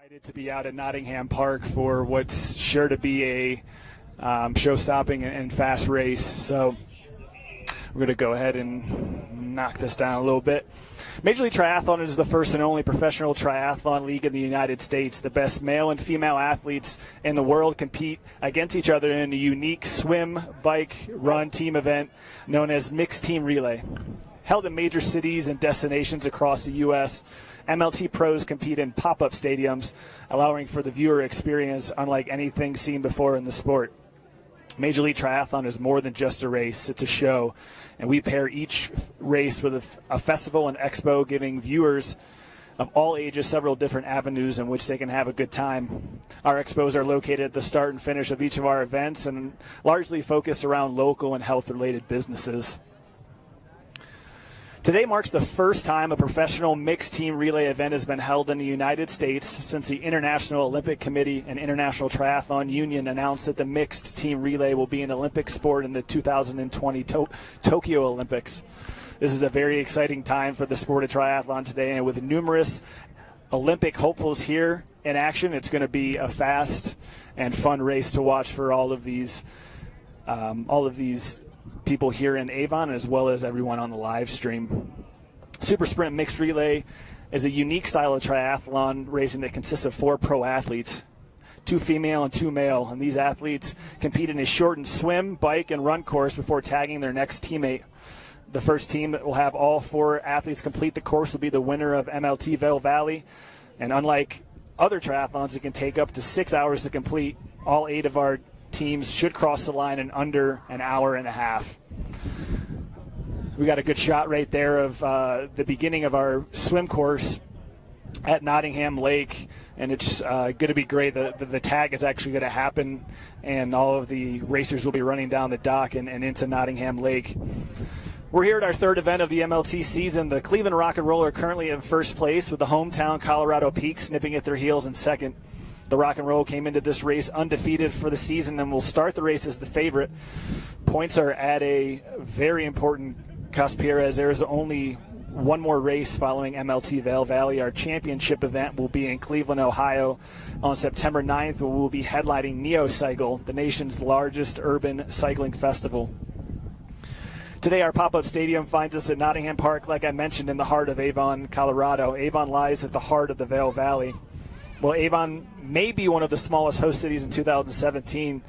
Excited to be out at Nottingham Park for what's sure to be a show-stopping and fast race. So we're going to go ahead and knock this down a little bit. Major League Triathlon is the first and only professional triathlon league in the United States. The best male and female athletes in the world compete against each other in a unique swim, bike, run team event known as Mixed Team Relay. Held in major cities and destinations across the U.S., MLT pros compete in pop-up stadiums, allowing for the viewer experience unlike anything seen before in the sport. Major League Triathlon is more than just a race, it's a show, and we pair each race with a festival and expo, giving viewers of all ages several different avenues in which they can have a good time. Our expos are located at the start and finish of each of our events and largely focused around local and health-related businesses. Today marks the first time a professional mixed team relay event has been held in the United States since the International Olympic Committee and International Triathlon Union announced that the mixed team relay will be an Olympic sport in the 2020 Tokyo Olympics. This is a very exciting time for the sport of triathlon today, and with numerous Olympic hopefuls here in action, it's going to be a fast and fun race to watch for all of these people here in Avon, as well as everyone on the live stream. Super Sprint Mixed Relay is a unique style of triathlon racing that consists of 4 pro athletes, 2 female and 2 male, and these athletes compete in a shortened swim, bike, and run course before tagging their next teammate. The first team that will have all 4 athletes complete the course will be the winner of MLT Vail Valley, and unlike other triathlons, it can take up to 6 hours to complete. All 8 of our teams should cross the line in under an hour and a half. We got a good shot right there of the beginning of our swim course at Nottingham Lake, and it's going to be great. The tag is actually going to happen, and all of the racers will be running down the dock and into Nottingham Lake. We're here at our 3rd event of the MLT season. The Cleveland Rock and Roll are currently in first place, with the hometown Colorado Peaks nipping at their heels in second. The Rock and Roll came into this race undefeated for the season and will start the race as the favorite. Points are at a very important cusp here, as there is only one more race following MLT Vail Valley. Our championship event will be in Cleveland, Ohio on September 9th, where we'll be headlining Neo Cycle, the nation's largest urban cycling festival. Today, our pop-up stadium finds us at Nottingham Park, like I mentioned, in the heart of Avon, Colorado. Avon lies at the heart of the Vail Valley. Well, Avon may be one of the smallest host cities in 2017.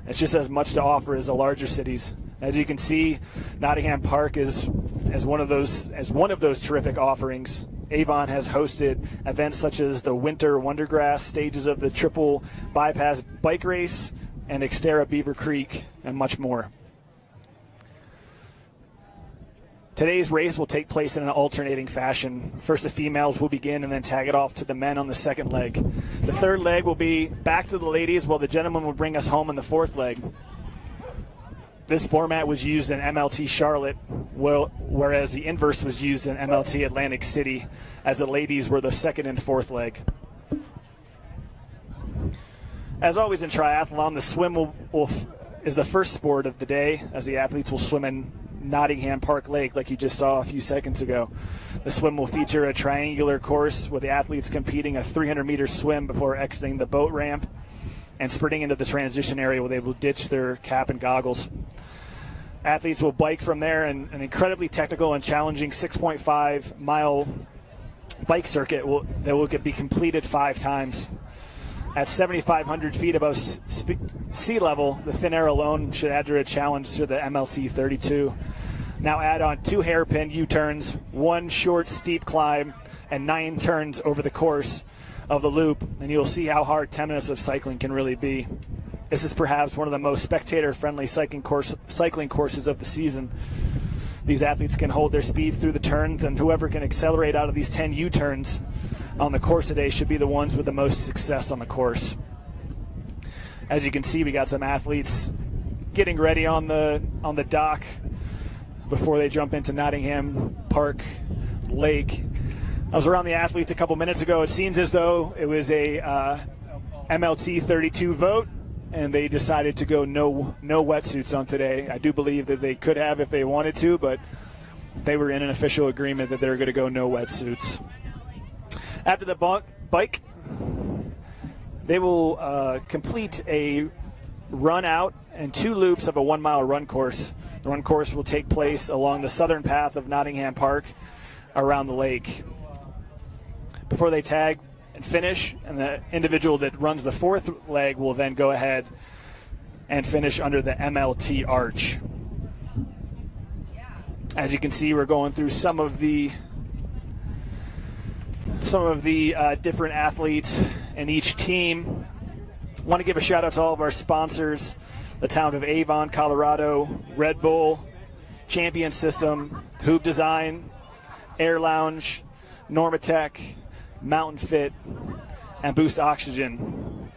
It's just as much to offer as the larger cities. As you can see, Nottingham Park is one of those terrific offerings. Avon has hosted events such as the Winter Wondergrass stages of the Triple Bypass Bike Race and Xterra Beaver Creek, and much more. Today's race will take place in an alternating fashion. First, the females will begin and then tag it off to the men on the second leg. The third leg will be back to the ladies, while the gentlemen will bring us home in the fourth leg. This format was used in MLT Charlotte, whereas the inverse was used in MLT Atlantic City, as the ladies were the second and fourth leg. As always in triathlon, the swim is the first sport of the day, as the athletes will swim in Nottingham Park Lake, like you just saw a few seconds ago. The swim will feature a triangular course with the athletes competing a 300-meter swim before exiting the boat ramp and sprinting into the transition area where they will ditch their cap and goggles. Athletes will bike from there in an incredibly technical and challenging 6.5-mile bike circuit that will be completed 5 times. At 7,500 feet above sea level, the thin air alone should add to a challenge to the MLT 32. Now add on 2 hairpin U-turns, 1 short steep climb, and 9 turns over the course of the loop, and you'll see how hard 10 minutes of cycling can really be. This is perhaps one of the most spectator-friendly cycling courses of the season. These athletes can hold their speed through the turns, and whoever can accelerate out of these 10 U-turns on the course today should be the ones with the most success on the course. As you can see, we got some athletes getting ready on the dock before they jump into Nottingham Park Lake. I was around the athletes a couple minutes ago. It seems as though it was a MLT 32 vote, and they decided to go no wetsuits on today. I do believe that they could have if they wanted to, but they were in an official agreement that they're going to go no wetsuits. After the bike, They will complete a run out and 2 loops of a 1-mile run course. The run course will take place along the southern path of Nottingham Park around the lake. Before they tag and finish, and the individual that runs the 4th leg will then go ahead and finish under the MLT arch. As you can see, we're going through some of the different athletes in each team. I want to give a shout out to all of our sponsors: the town of Avon, Colorado, Red Bull, Champion System, Hoop Design, Air Lounge, Normatec, Mountain Fit, and Boost Oxygen.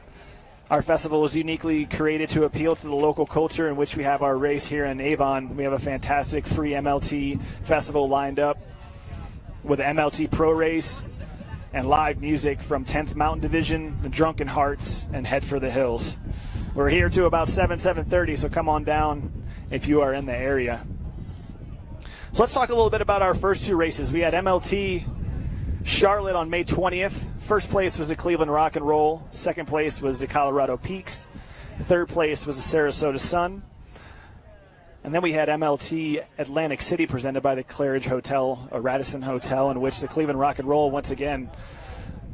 Our festival is uniquely created to appeal to the local culture in which we have our race here in Avon. We have a fantastic free MLT festival lined up with an MLT Pro Race and live music from 10th Mountain Division, the Drunken Hearts, and Head for the Hills. We're here to about 7:30, so come on down if you are in the area. So let's talk a little bit about our first 2 races. We had MLT Charlotte on May 20th. First place was the Cleveland Rock and Roll. Second place was the Colorado Peaks. Third place was the Sarasota Sun. And then we had MLT Atlantic City presented by the Claridge Hotel, a Radisson Hotel, in which the Cleveland Rock and Roll once again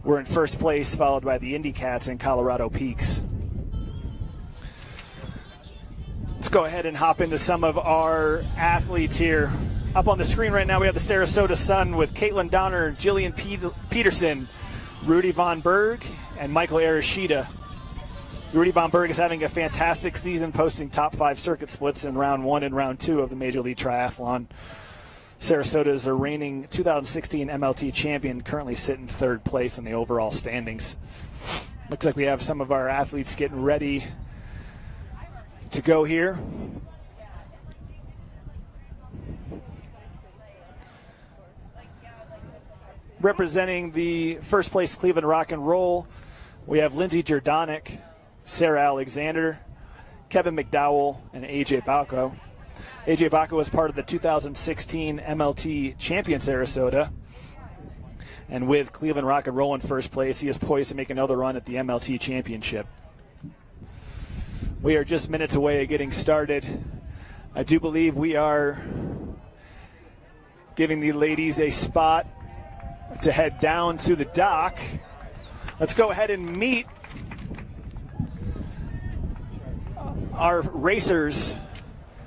were in first place, followed by the Indy Cats and Colorado Peaks. Let's go ahead and hop into some of our athletes here. Up on the screen right now, we have the Sarasota Sun with Caitlin Donner, Jillian Peterson, Rudy Von Berg, and Michael Arashida. Rudy Von Berg is having a fantastic season, posting top 5 circuit splits in round 1 and round 2 of the Major League Triathlon. Sarasota is the reigning 2016 MLT champion, currently sitting 3rd place in the overall standings. Looks like we have some of our athletes getting ready to go here. Representing the first place Cleveland Rock and Roll, we have Lindsay Jordanic, Sarah Alexander, Kevin McDowell, and AJ Bacco. AJ Bacco was part of the 2016 MLT champion Sarasota. And with Cleveland Rock and Roll in first place, he is poised to make another run at the MLT championship. We are just minutes away of getting started. I do believe we are giving the ladies a spot to head down to the dock. Let's go ahead and meet our racers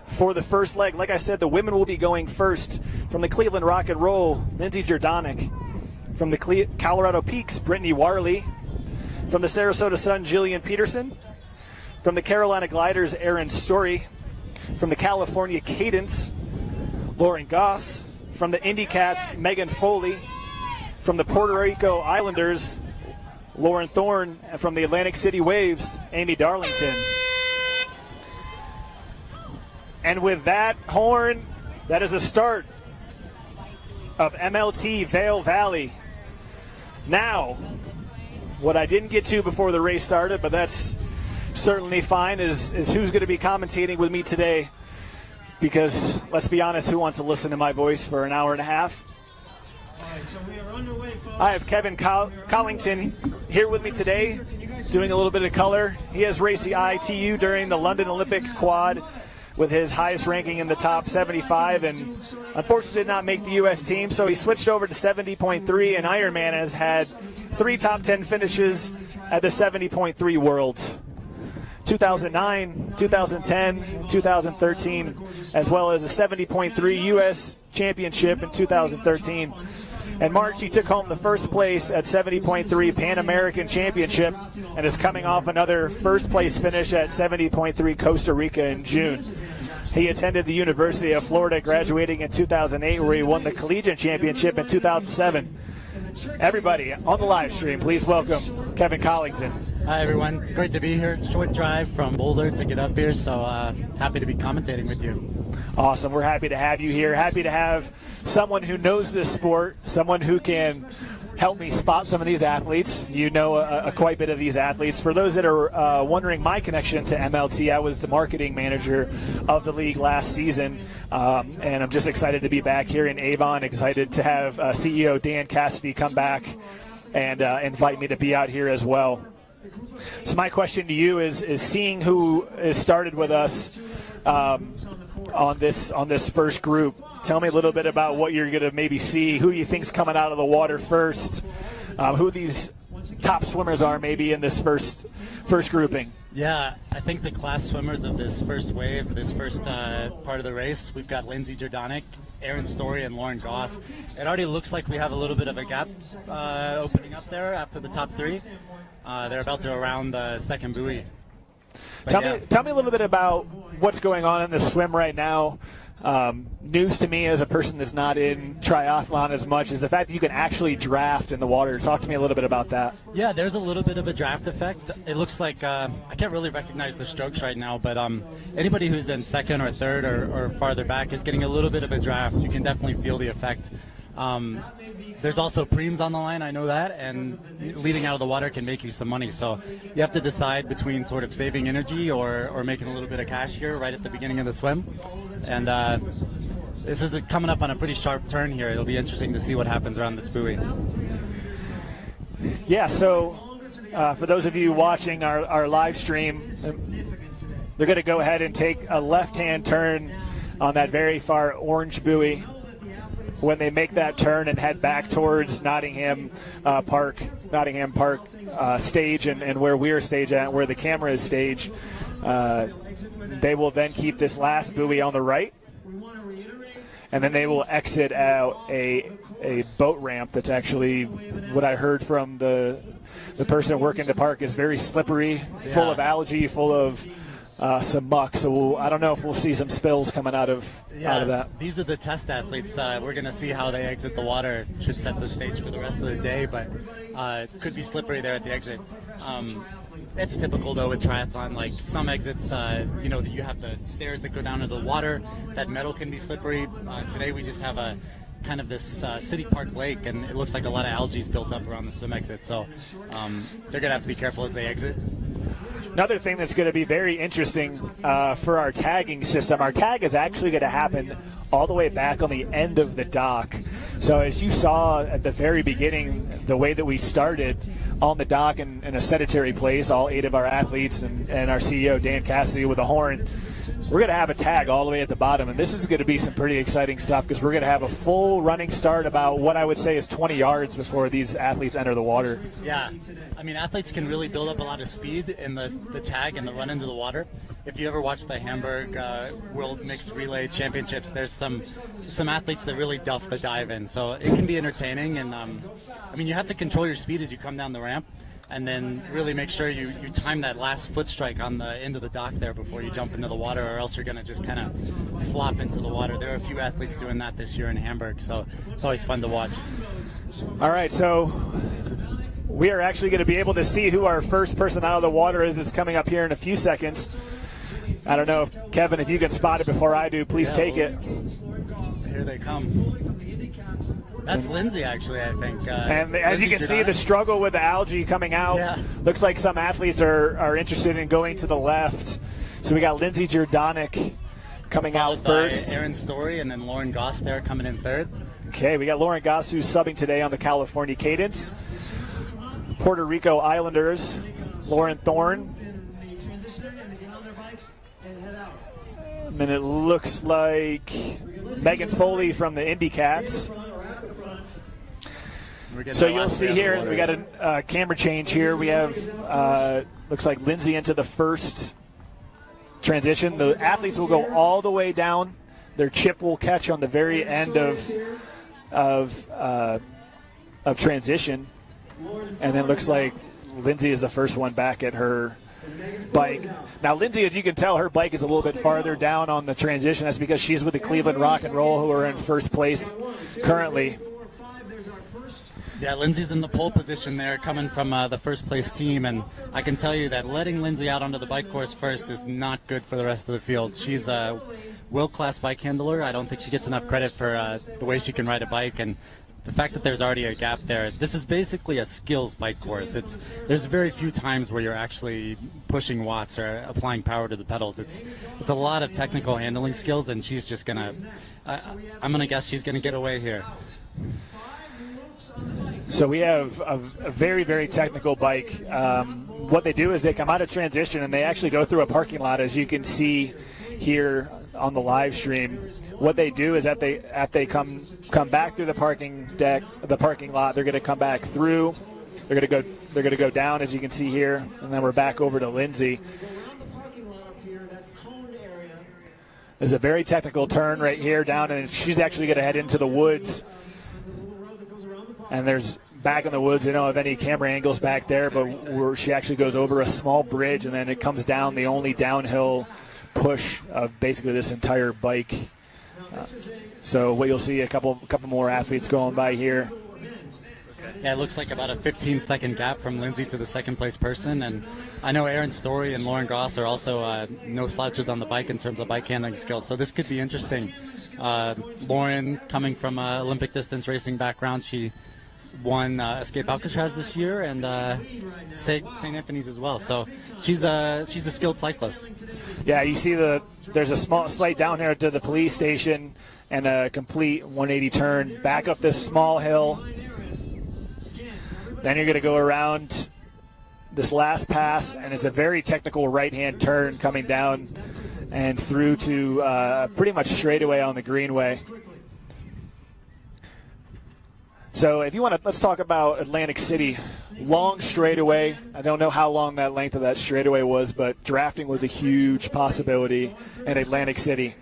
for the first leg. Like I said, the women will be going first. From the Cleveland Rock and Roll, Lindsay Jordanic. From the Colorado Peaks, Brittany Warley. From the Sarasota Sun, Jillian Peterson. From the Carolina Gliders, Erin Story. From the California Cadence, Lauren Goss. From the Indy Cats, Megan Foley. From the Puerto Rico Islanders, Lauren Thorne. And from the Atlantic City Waves, Amy Darlington. And with that horn, that is a start of MLT Vail Valley. Now, what I didn't get to before the race started, but that's certainly fine, is who's going to be commentating with me today. Because, let's be honest, who wants to listen to my voice for an hour and a half? All right, so we are underway, folks. I have Kevin Collington here with me today, doing a little bit of color. He has raced the ITU during the London Olympic quad with his highest ranking in the top 75, and unfortunately did not make the U.S. team, so he switched over to 70.3, and Ironman has had 3 top 10 finishes at the 70.3 Worlds. 2009, 2010, 2013, as well as a 70.3 U.S. championship in 2013. In March, he took home the first place at 70.3 Pan American Championship and is coming off another first place finish at 70.3 Costa Rica in June. He attended the University of Florida, graduating in 2008, where he won the Collegiate Championship in 2007. Everybody on the live stream, please welcome Kevin Collington. Hi, everyone. Great to be here. Short drive from Boulder to get up here, so happy to be commentating with you. Awesome. We're happy to have you here. Happy to have someone who knows this sport, someone who can help me spot some of these athletes. You know quite a bit of these athletes. For those that are wondering my connection to MLT, I was the marketing manager of the league last season, and I'm just excited to be back here in Avon, excited to have CEO Dan Cassidy come back and invite me to be out here as well. So my question to you is seeing who is started with us on this first group. Tell me a little bit about what you're going to maybe see, who you think's coming out of the water first, who these top swimmers are maybe in this first grouping. Yeah, I think the class swimmers of this first wave, this first part of the race, we've got Lindsay Jordanic, Aaron Story, and Lauren Goss. It already looks like we have a little bit of a gap opening up there after the top three. They're about to around the second buoy. Tell me a little bit about what's going on in the swim right now. News to me as a person that's not in triathlon as much is the fact that you can actually draft in the water. Talk to me a little bit about that. Yeah, there's a little bit of a draft effect. It looks like I can't really recognize the strokes right now, but anybody who's in second or third or farther back is getting a little bit of a draft. You can definitely feel the effect. There's also preems on the line, I know that, and leading out of the water can make you some money. So you have to decide between sort of saving energy or making a little bit of cash here right at the beginning of the swim. And this is coming up on a pretty sharp turn here. It'll be interesting to see what happens around this buoy. Yeah, so for those of you watching our live stream, they're going to go ahead and take a left-hand turn on that very far orange buoy. When they make that turn and head back towards Nottingham Park stage and where we're staged at, where the camera is staged, they will then keep this last buoy on the right, and then they will exit out a boat ramp that's actually, what I heard from the person working the park, is very slippery, full of algae, full of some muck. So I don't know if we'll see some spills coming out of that. These are the test athletes. We're going to see how they exit the water. Should set the stage for the rest of the day, but it could be slippery there at the exit. It's typical though with triathlon. Like some exits, you have the stairs that go down into the water. That metal can be slippery. Today we just have a kind of this city park lake, and it looks like a lot of algae is built up around the swim exit. So they're going to have to be careful as they exit. Another thing that's going to be very interesting for our tagging system, our tag is actually going to happen all the way back on the end of the dock. So as you saw at the very beginning, the way that we started on the dock in a sedentary place, all 8 of our athletes and our CEO, Dan Cassidy, with a horn, we're going to have a tag all the way at the bottom. And this is going to be some pretty exciting stuff because we're going to have a full running start about what I would say is 20 yards before these athletes enter the water. Yeah, I mean, athletes can really build up a lot of speed in the tag and the run into the water. If you ever watch the Hamburg World Mixed Relay Championships, there's some athletes that really duff the dive in. So it can be entertaining. And, you have to control your speed as you come down the ramp, and then really make sure you time that last foot strike on the end of the dock there before you jump into the water, or else you're going to just kind of flop into the water. There are a few athletes doing that this year in Hamburg, so it's always fun to watch. All right, so we are actually going to be able to see who our first person out of the water is. It's coming up here in a few seconds. I don't know if, Kevin, if you can spot it before I do, please take it. Here they come. That's Lindsay, actually, I think. And as you can see, the struggle with the algae coming out. Yeah. Looks like some athletes are interested in going to the left. So we got Lindsay Jordanic coming out first. Aaron Story and then Lauren Goss there coming in third. Okay, we got Lauren Goss, who's subbing today on the California Cadence. Puerto Rico Islanders, Lauren Thorne. And then it looks like Megan Foley from the Indy Cats. So you'll see here, we got a camera change here. We have, looks like Lindsay into the first transition. The athletes will go all the way down. Their chip will catch on the very end of transition. And then it looks like Lindsay is the first one back at her bike. Now, Lindsay, as you can tell, her bike is a little bit farther down on the transition. That's because she's with the Cleveland Rock and Roll, who are in first place currently. Yeah, Lindsay's in the pole position there, coming from the first place team, and I can tell you that letting Lindsay out onto the bike course first is not good for the rest of the field. She's a world-class bike handler. I don't think she gets enough credit for the way she can ride a bike, and the fact that there's already a gap there. This is basically a skills bike course. There's very few times where you're actually pushing watts or applying power to the pedals. It's a lot of technical handling skills, and she's just gonna. I'm gonna guess she's gonna get away here. So we have a very, very technical bike. what they do is they come out of transition and they actually go through a parking lot, as you can see here on the live stream. What they do is that they come back through the parking lot, they're going to come back through. They're going to go down, as you can see here, and then we're back over to Lindsay. There's a very technical turn right here down, and she's actually going to head into the woods. And there's back in the woods, you don't have any camera angles back there, but she actually goes over a small bridge, and then it comes down the only downhill push of basically this entire bike. So what you'll see a couple more athletes going by here. Yeah, it looks like about a 15-second gap from Lindsay to the second-place person. And I know Aaron Story and Lauren Gross are also no slouches on the bike in terms of bike handling skills. So this could be interesting. Lauren, coming from Olympic distance racing background, she won Escape Alcatraz this year and St. Anthony's as well. So she's a skilled cyclist. Yeah, you see there's a slight down here to the police station and a complete 180 turn back up this small hill. Then you're going to go around this last pass, and it's a very technical right-hand turn coming down and through to pretty much straightaway on the greenway. So if you want to, let's talk about Atlantic City. Long straightaway. I don't know how long that length of that straightaway was, but drafting was a huge possibility in Atlantic City.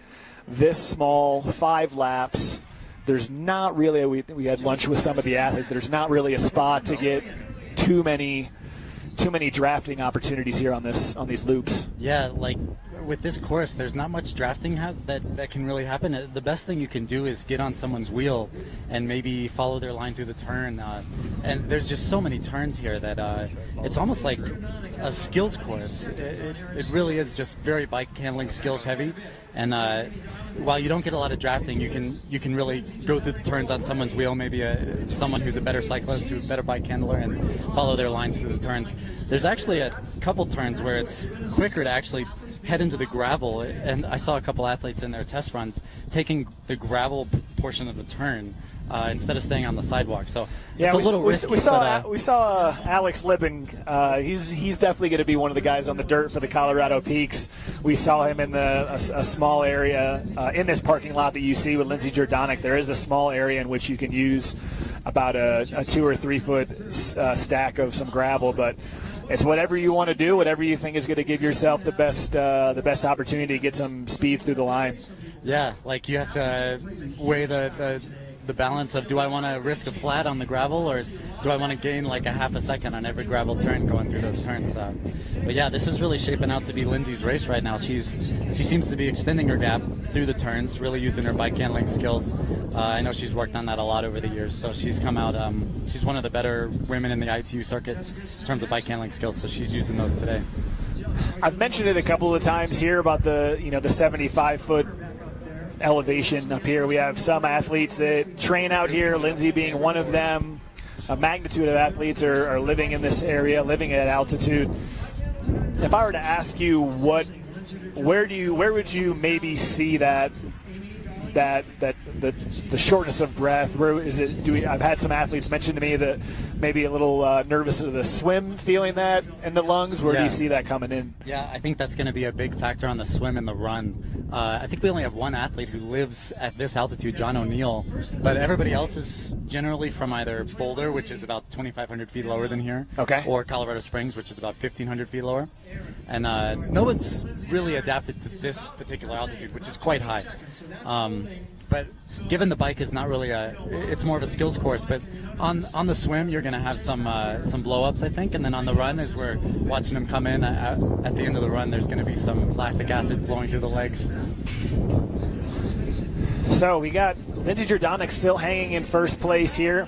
This small, 5 laps. There's not really, we had lunch with some of the athletes, there's not really a spot to get too many drafting opportunities here on these loops. Yeah, like with this course, there's not much drafting that can really happen. The best thing you can do is get on someone's wheel and maybe follow their line through the turn. And there's just so many turns here that it's almost like a skills course. It really is just very bike handling skills heavy. And while you don't get a lot of drafting, you can really go through the turns on someone's wheel, maybe someone who's a better cyclist, who's a better bike handler, and follow their lines through the turns. There's actually a couple turns where it's quicker to actually head into the gravel, and I saw a couple athletes in their test runs taking the gravel portion of the turn instead of staying on the sidewalk. So yeah, it's a little risky. We saw Alex Lippen. He's definitely going to be one of the guys on the dirt for the Colorado Peaks. We saw him in a small area in this parking lot that you see with Lindsay Jordanic. There is a small area in which you can use about a 2 or 3 foot stack of some gravel, but it's whatever you want to do, whatever you think is going to give yourself the best opportunity to get some speed through the line. Yeah, like you have to weigh the balance of, do I want to risk a flat on the gravel, or do I want to gain like a half a second on every gravel turn going through those turns? But yeah, this is really shaping out to be Lindsay's race right now. She seems to be extending her gap through the turns, really using her bike handling skills. I know she's worked on that a lot over the years, so she's come out. She's one of the better women in the ITU circuit in terms of bike handling skills, so she's using those today. I've mentioned it a couple of times here about the 75-foot elevation up here. We have some athletes that train out here, Lindsay being one of them. A magnitude of athletes are living in this area, living at altitude. If I were to ask you where would you maybe see that the shortness of breath? Where is it? I've had some athletes mention to me that maybe a little nervous of the swim, feeling that in the lungs. Where do you see that coming in? Yeah, I think that's going to be a big factor on the swim and the run. I think we only have one athlete who lives at this altitude, John O'Neill, but everybody else is generally from either Boulder, which is about 2,500 feet lower than here, or Colorado Springs, which is about 1,500 feet lower. And no one's really adapted to this particular altitude, which is quite high. But given the bike is not really it's more of a skills course, but on the swim you're going to have some blow-ups, I think, and then on the run, as we're watching them come in at the end of the run, there's going to be some lactic acid flowing through the legs. So we got Lindsay Jordanic still hanging in first place here.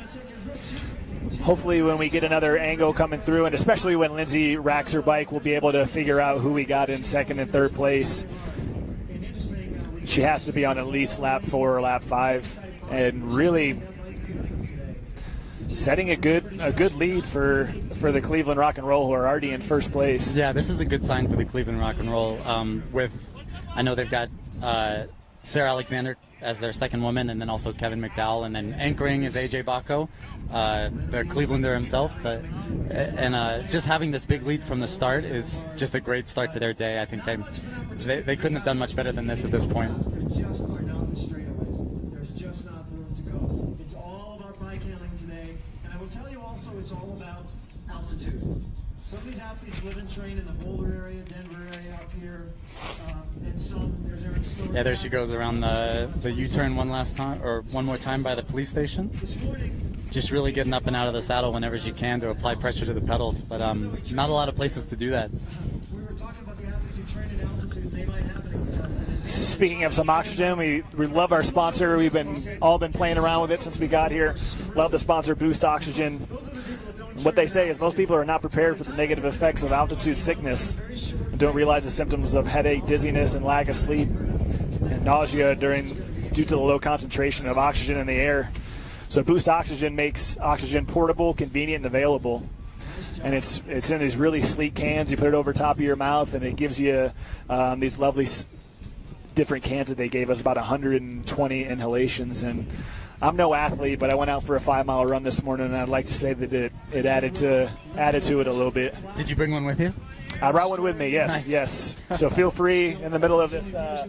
Hopefully when we get another angle coming through, and especially when Lindsay racks her bike, we'll be able to figure out who we got in second and third place. She has to be on at least lap 4 or lap 5, and really setting a good lead for the Cleveland Rock and Roll, who are already in first place. Yeah, this is a good sign for the Cleveland Rock and Roll. I know they've got Sarah Alexander as their second woman, and then also Kevin McDowell, and then anchoring is AJ Baco, their Clevelander himself. Just having this big lead from the start is just a great start to their day. I think they couldn't have done much better than this at this point. Just are not the straightaways. There's just not room to go. It's all about bike handling today, and I will tell you also it's all about altitude. Some of these athletes live and train in the Boulder area, Denver area up here, and there's Aaron Story. Yeah, there she goes around the U-turn one more time by the police station. This morning, Just really getting up and out of the saddle whenever she can to apply pressure to the pedals, but not a lot of places to do that. we were talking about the athletes who train in altitude. They might have an Speaking of some oxygen, we love our sponsor. We've all been playing around with it since we got here. Love the sponsor, Boost Oxygen. What they say is most people are not prepared for the negative effects of altitude sickness and don't realize the symptoms of headache, dizziness, and lack of sleep and nausea due to the low concentration of oxygen in the air. So Boost Oxygen makes oxygen portable, convenient, and available. And it's in these really sleek cans. You put it over top of your mouth, and it gives you these lovely different cans that they gave us, about 120 inhalations. And I'm no athlete, but I went out for a 5-mile run this morning, and I'd like to say that it added to it a little bit. Did you bring one with you? I brought one with me, yes, Nice. yes. So feel free in the middle of this, I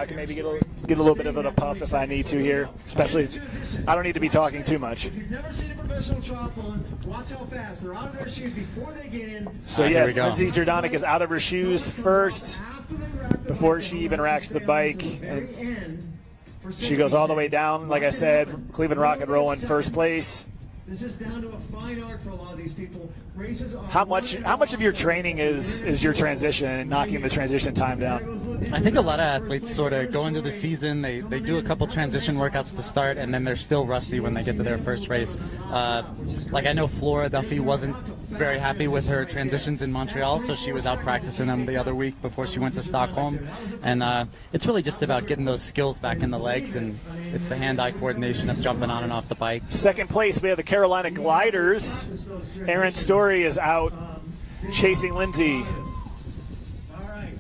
can maybe get a little bit of a puff if I need to here. Especially, I don't need to be talking too much. If you've never seen a professional triathlon, watch how fast they're out of their shoes before they get in. So Here we yes, go. Lindsay Jordanek is out of her shoes first After they rack the before bike, she even racks the bike. And very end for she goes all the way down, like I said, Cleveland Rock and Roll in first place. This is down to a fine art for a lot of these people. Races are How much of your training is your transition and knocking the transition time down? I think a lot of athletes sort of go into the season, they do a couple transition workouts to start, and then they're still rusty when they get to their first race. Like I know Flora Duffy wasn't very happy with her transitions in Montreal, so she was out practicing them the other week before she went to Stockholm. And it's really just about getting those skills back in the legs, and it's the hand-eye coordination of jumping on and off the bike. Second place, we have the Carolina Gliders. Aaron Story is out chasing Lindsay. All right.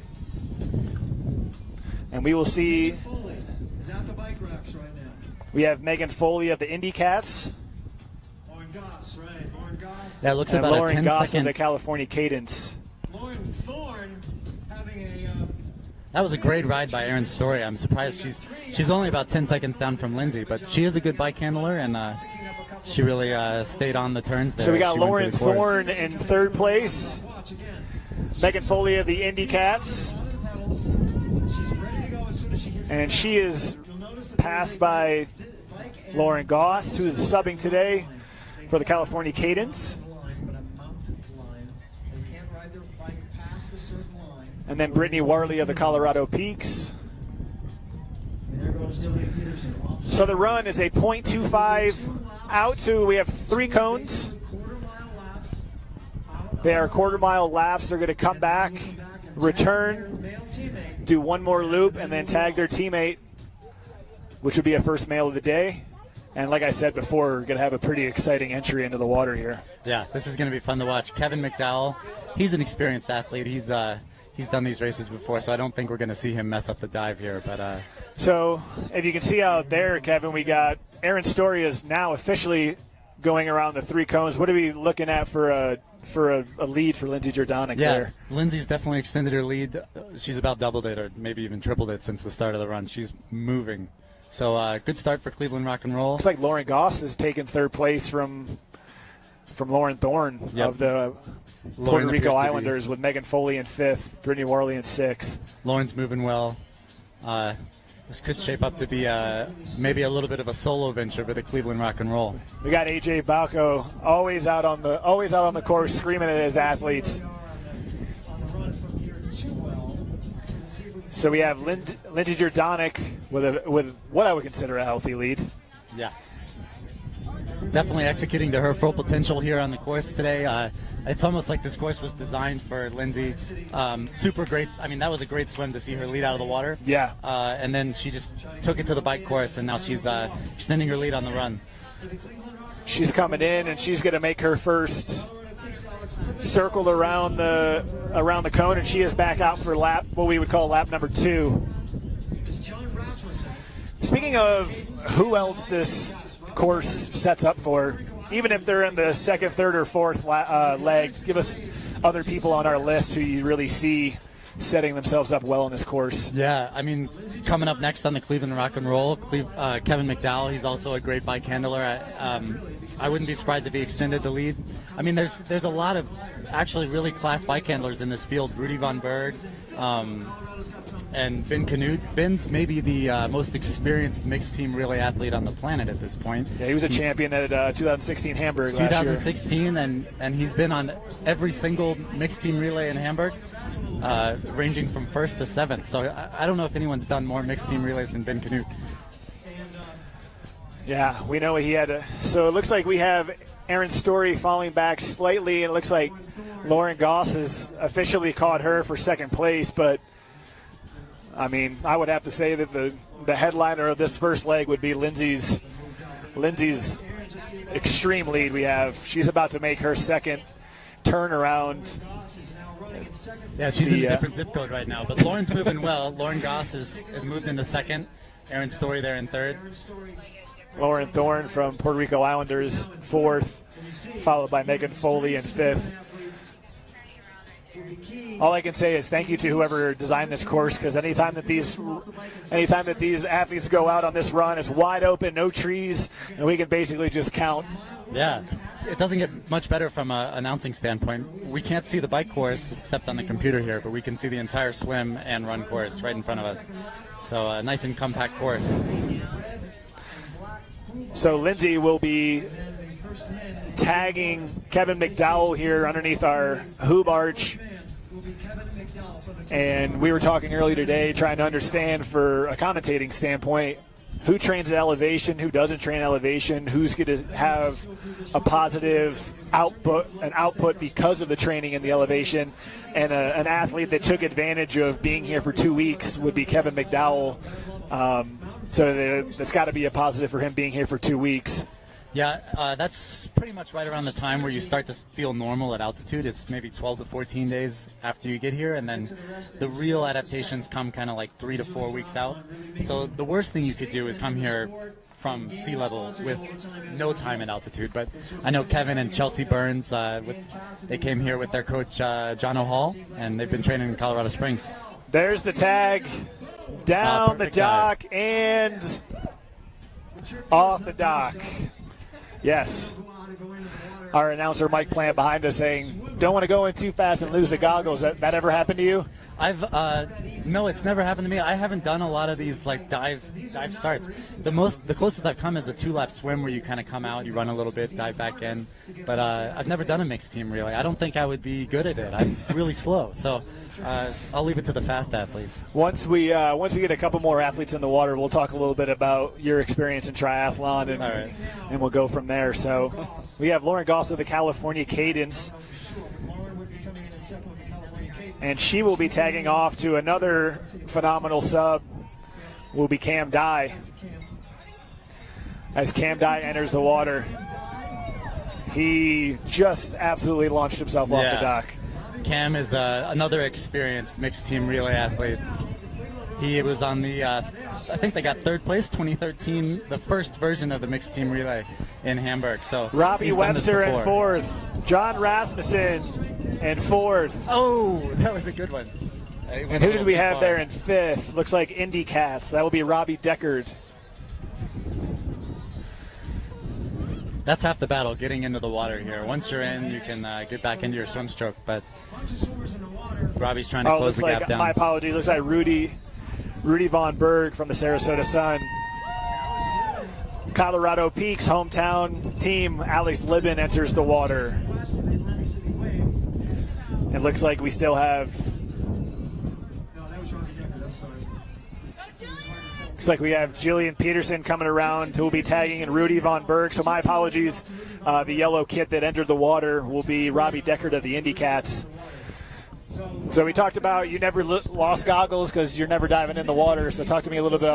And we will see, Foley is at the bike racks right now. we have Megan Foley of the Indy Cats Lauren Goss, right? Lauren Goss. That looks and about a Lauren 10 Goss of second. the California Cadence. Lauren Thorne having a. That was a great ride by Aaron Story. I'm surprised she's only about 10 seconds down from Lindsay, but she is a good bike handler, and she really stayed on the turns there. So we got She went Lauren through the course. Thorne in third place. Watch again. Megan Foley of the Indy Cats. Under the pedals. She's ready to go as soon as she hits the And bike. she is You'll notice that passed by bike and Lauren Goss, who's subbing today for the California Cadence. line, but a mounted line. They can't ride their bike past a certain line. And then Brittany Warley of the Colorado Peaks. And there goes Jillian Peterson. So the run is a .25 out to, we have 3 cones. Quarter-mile laps. They are quarter-mile laps. They're going to come back, return, Male teammate. do one more loop, and then tag their teammate, which would be a first male of the day. And like I said before, we're going to have a pretty exciting entry into the water here. Yeah, this is going to be fun to watch. Kevin McDowell, he's an experienced athlete. He's done these races before, so I don't think we're going to see him mess up the dive here. But So if you can see out there, Kevin, we got Aaron Story is now officially going around the 3 cones. What are we looking at for a lead for Lindsay Jordanek yeah, there? Lindsay's definitely extended her lead. She's about doubled it, or maybe even tripled it since the start of the run. She's moving. So good start for Cleveland Rock and Roll. Looks like Lauren Goss has taken third place from Lauren Thorne Yep. of the Puerto Lauren Rico appears to be- Islanders, with Megan Foley in 5th, Brittany Warley in 6th. Lauren's moving well. This could shape up to be maybe a little bit of a solo venture for the Cleveland Rock and Roll. We got AJ Balco always out on the course, screaming at his athletes. On the run from here to well. See if we can So we have Lindsay Jordanek with what I would consider a healthy lead. Yeah. Definitely executing to her full potential here on the course today. It's almost like this course was designed for Lindsay. Super great. I mean, that was a great swim to see her lead out of the water. Yeah. And then she just took it to the bike course, and now she's extending her lead on the run. She's coming in, and she's going to make her first circle around the cone, and she is back out for what we would call lap number 2. John Rasmussen. Speaking of who else this course sets up for, even if they're in the second, third, or fourth leg, give us other people on our list who you really see setting themselves up well in this course. Yeah, I mean, coming up next on the Cleveland Rock and Roll, Kevin McDowell. He's also a great bike handler. I wouldn't be surprised if he extended the lead. I mean, there's a lot of actually really class bike handlers in this field. Rudy Von Berg and Ben Canute. Ben's maybe the most experienced mixed team relay athlete on the planet at this point. Yeah, he was a champion at 2016 Hamburg last year. 2016, and he's been on every single mixed team relay in Hamburg. Ranging from first to seventh. So I don't know if anyone's done more mixed team relays than Ben Canute. Yeah, we know he had so it looks like we have Aaron Story falling back slightly, and it looks like Lauren Goss has officially caught her for second place. But, I mean, I would have to say that the headliner of this first leg would be Lindsay's extreme lead we have. She's about to make her second turnaround. Yeah, she's in a different zip code right now. But Lauren's moving well. Lauren Goss has moved into second. Aaron Story there in third. Lauren Thorne from Puerto Rico Islanders, fourth, followed by Megan Foley in fifth. All I can say is thank you to whoever designed this course, because anytime that these athletes go out on this run, it's wide open, no trees, and we can basically just count. Yeah, it doesn't get much better from an announcing standpoint. We can't see the bike course except on the computer here, but we can see the entire swim and run course right in front of us. So a nice and compact course. So Lindsay will be tagging Kevin McDowell here underneath our hoob arch. And we were talking earlier today, trying to understand for a commentating standpoint, who trains at elevation, who doesn't train at elevation, who's going to have a positive output because of the training in the elevation. And an athlete that took advantage of being here for 2 weeks would be Kevin McDowell. So it's got to be a positive for him being here for 2 weeks. Yeah, that's pretty much right around the time where you start to feel normal at altitude. It's maybe 12 to 14 days after you get here, and then the real adaptations come kind of like 3 to 4 weeks out. So the worst thing you could do is come here from sea level with no time at altitude. But I know Kevin and Chelsea Burns, they came here with their coach, John O'Hall, and they've been training in Colorado Springs. There's the tag down the dock and off the dock. Yes. Our announcer, Mike Plant, behind us saying, don't want to go in too fast and lose the goggles. That ever happened to you? No, it's never happened to me. I haven't done a lot of these like dive starts. The closest I've come is a 2-lap swim where you kind of come out, you run a little bit, dive back in. But I've never done a mixed team really. I don't think I would be good at it. I'm really slow. So I'll leave it to the fast athletes. Once we get a couple more athletes in the water, we'll talk a little bit about your experience in triathlon, and we'll go from there. So we have Lauren Goss of the California Cadence, and she will be tagging off to another phenomenal sub, will be Cam Dye. As Cam Dye enters the water, he just absolutely launched himself off the dock. Cam is another experienced mixed team relay athlete. He was on the, I think they got third place, 2013, the first version of the mixed team relay in Hamburg. So Robbie Webster in fourth, John Rasmussen in fourth. Oh, that was a good one. And who did we have there in fifth? Looks like Indy Cats. That will be Robbie Deckard. That's half the battle, getting into the water here. Once you're in, you can get back into your swim stroke. But Robbie's trying to close the gap down. My apologies. Looks like Rudy Von Berg from the Sarasota Sun. Colorado Peaks hometown team, Alex Libben enters the water. It looks like we still have... Looks like we have Jillian Peterson coming around, who will be tagging, and Rudy Von Berg. So my apologies. The yellow kit that entered the water will be Robbie Deckard of the Indy Cats. So we talked about you never lost goggles because you're never diving in the water. So talk to me a little bit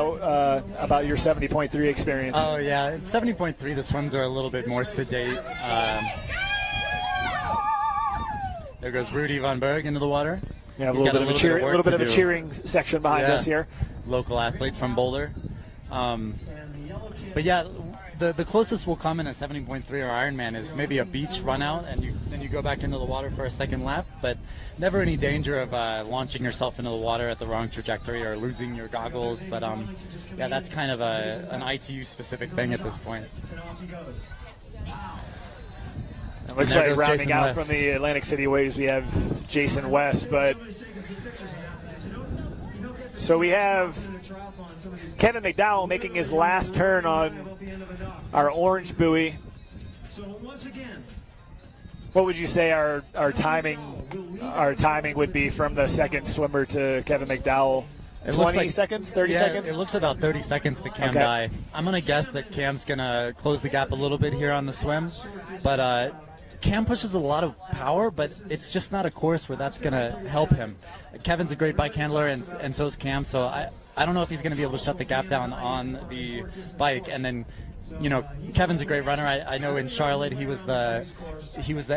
about your 70.3 experience. Oh, yeah. At 70.3, the swims are a little bit more sedate. There goes Rudy Von Berg into the water. Yeah, a little bit of a cheering section behind us here. Local athlete from Boulder. But yeah, the closest we'll come in a 70.3 or Ironman is maybe a beach run out, and then you go back into the water for a second lap, but never any danger of launching yourself into the water at the wrong trajectory or losing your goggles. But yeah, that's kind of an ITU specific thing at this point. It looks like rounding out from the Atlantic City Waves, we have Jason West, but so we have Kevin McDowell making his last turn on our orange buoy. What would you say our timing would be from the second swimmer to Kevin McDowell? 20 seconds, 30 seconds? It looks about 30 seconds to Cam Dye. I'm going to guess that Cam's going to close the gap a little bit here on the swim, but Cam pushes a lot of power, but it's just not a course where that's going to help him. Kevin's a great bike handler, and so is Cam, so I don't know if he's going to be able to shut the gap down on the bike. And then, you know, Kevin's a great runner. I know in Charlotte he was the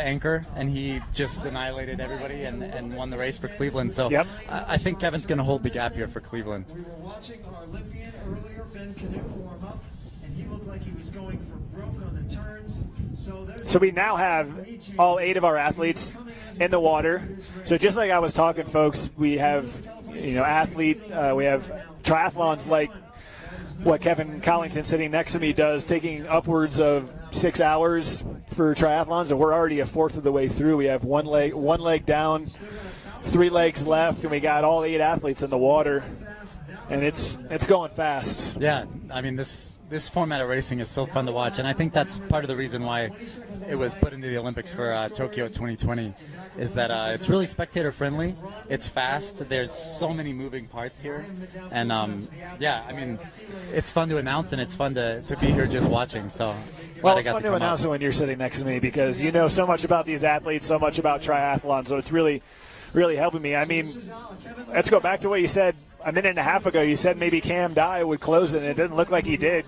anchor, and he just annihilated everybody and won the race for Cleveland. So yep. I think Kevin's going to hold the gap here for Cleveland. We were watching our Olympian earlier, Ben Canoe, warm up, and he looked like he was going for broke on the turns. So we now have all 8 of our athletes in the water. So just like I was talking, folks, we have, you know, we have triathlons like what Kevin Collington sitting next to me does, taking upwards of 6 hours for triathlons, and we're already a fourth of the way through. We have one leg down, 3 legs left, and we got all 8 athletes in the water, and it's going fast. Yeah, I mean, this format of racing is so fun to watch, and I think that's part of the reason why it was put into the Olympics for Tokyo 2020, is that it's really spectator friendly, it's fast, there's so many moving parts here, and yeah, I mean, it's fun to announce and it's fun to be here just watching. So well, it's fun to announce it when you're sitting next to me, because you know so much about these athletes, so much about triathlon, so it's really helping me. I mean, let's go back to what you said a minute and a half ago. You said maybe Cam Dye would close it, and it didn't look like he did.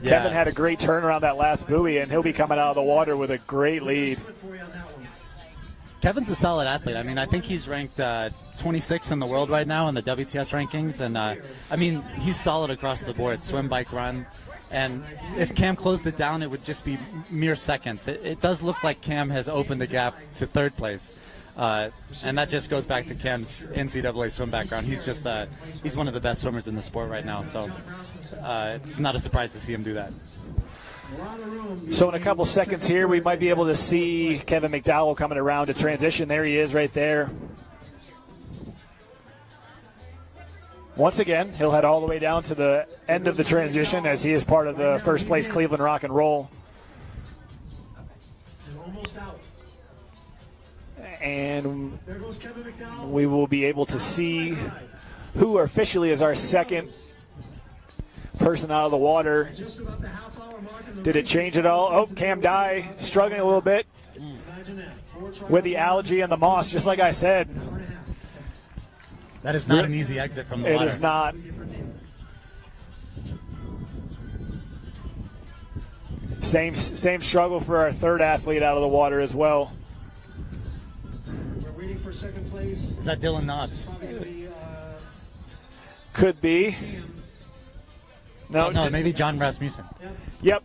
Yeah. Kevin had a great turn around that last buoy, and he'll be coming out of the water with a great lead. Kevin's a solid athlete. I mean, I think he's ranked 26th in the world right now in the WTS rankings, and I mean, he's solid across the board, swim, bike, run. And if Cam closed it down, it would just be mere seconds. It does look like Cam has opened the gap to third place. And that just goes back to Cam's NCAA swim background. He's just he's one of the best swimmers in the sport right now. So it's not a surprise to see him do that. So in a couple seconds here, we might be able to see Kevin McDowell coming around to transition. There he is right there. Once again, he'll head all the way down to the end of the transition, as he is part of the first place Cleveland Rock and Roll. And we will be able to see who officially is our second person out of the water. Did it change at all? Oh, Cam Dye struggling a little bit with the algae and the moss, just like I said. That is not an easy exit from the water. It is not. Same struggle for our third athlete out of the water as well. We're waiting for second place. Is that Dylan Knotts? Could be. No, maybe John Rasmussen. Yep.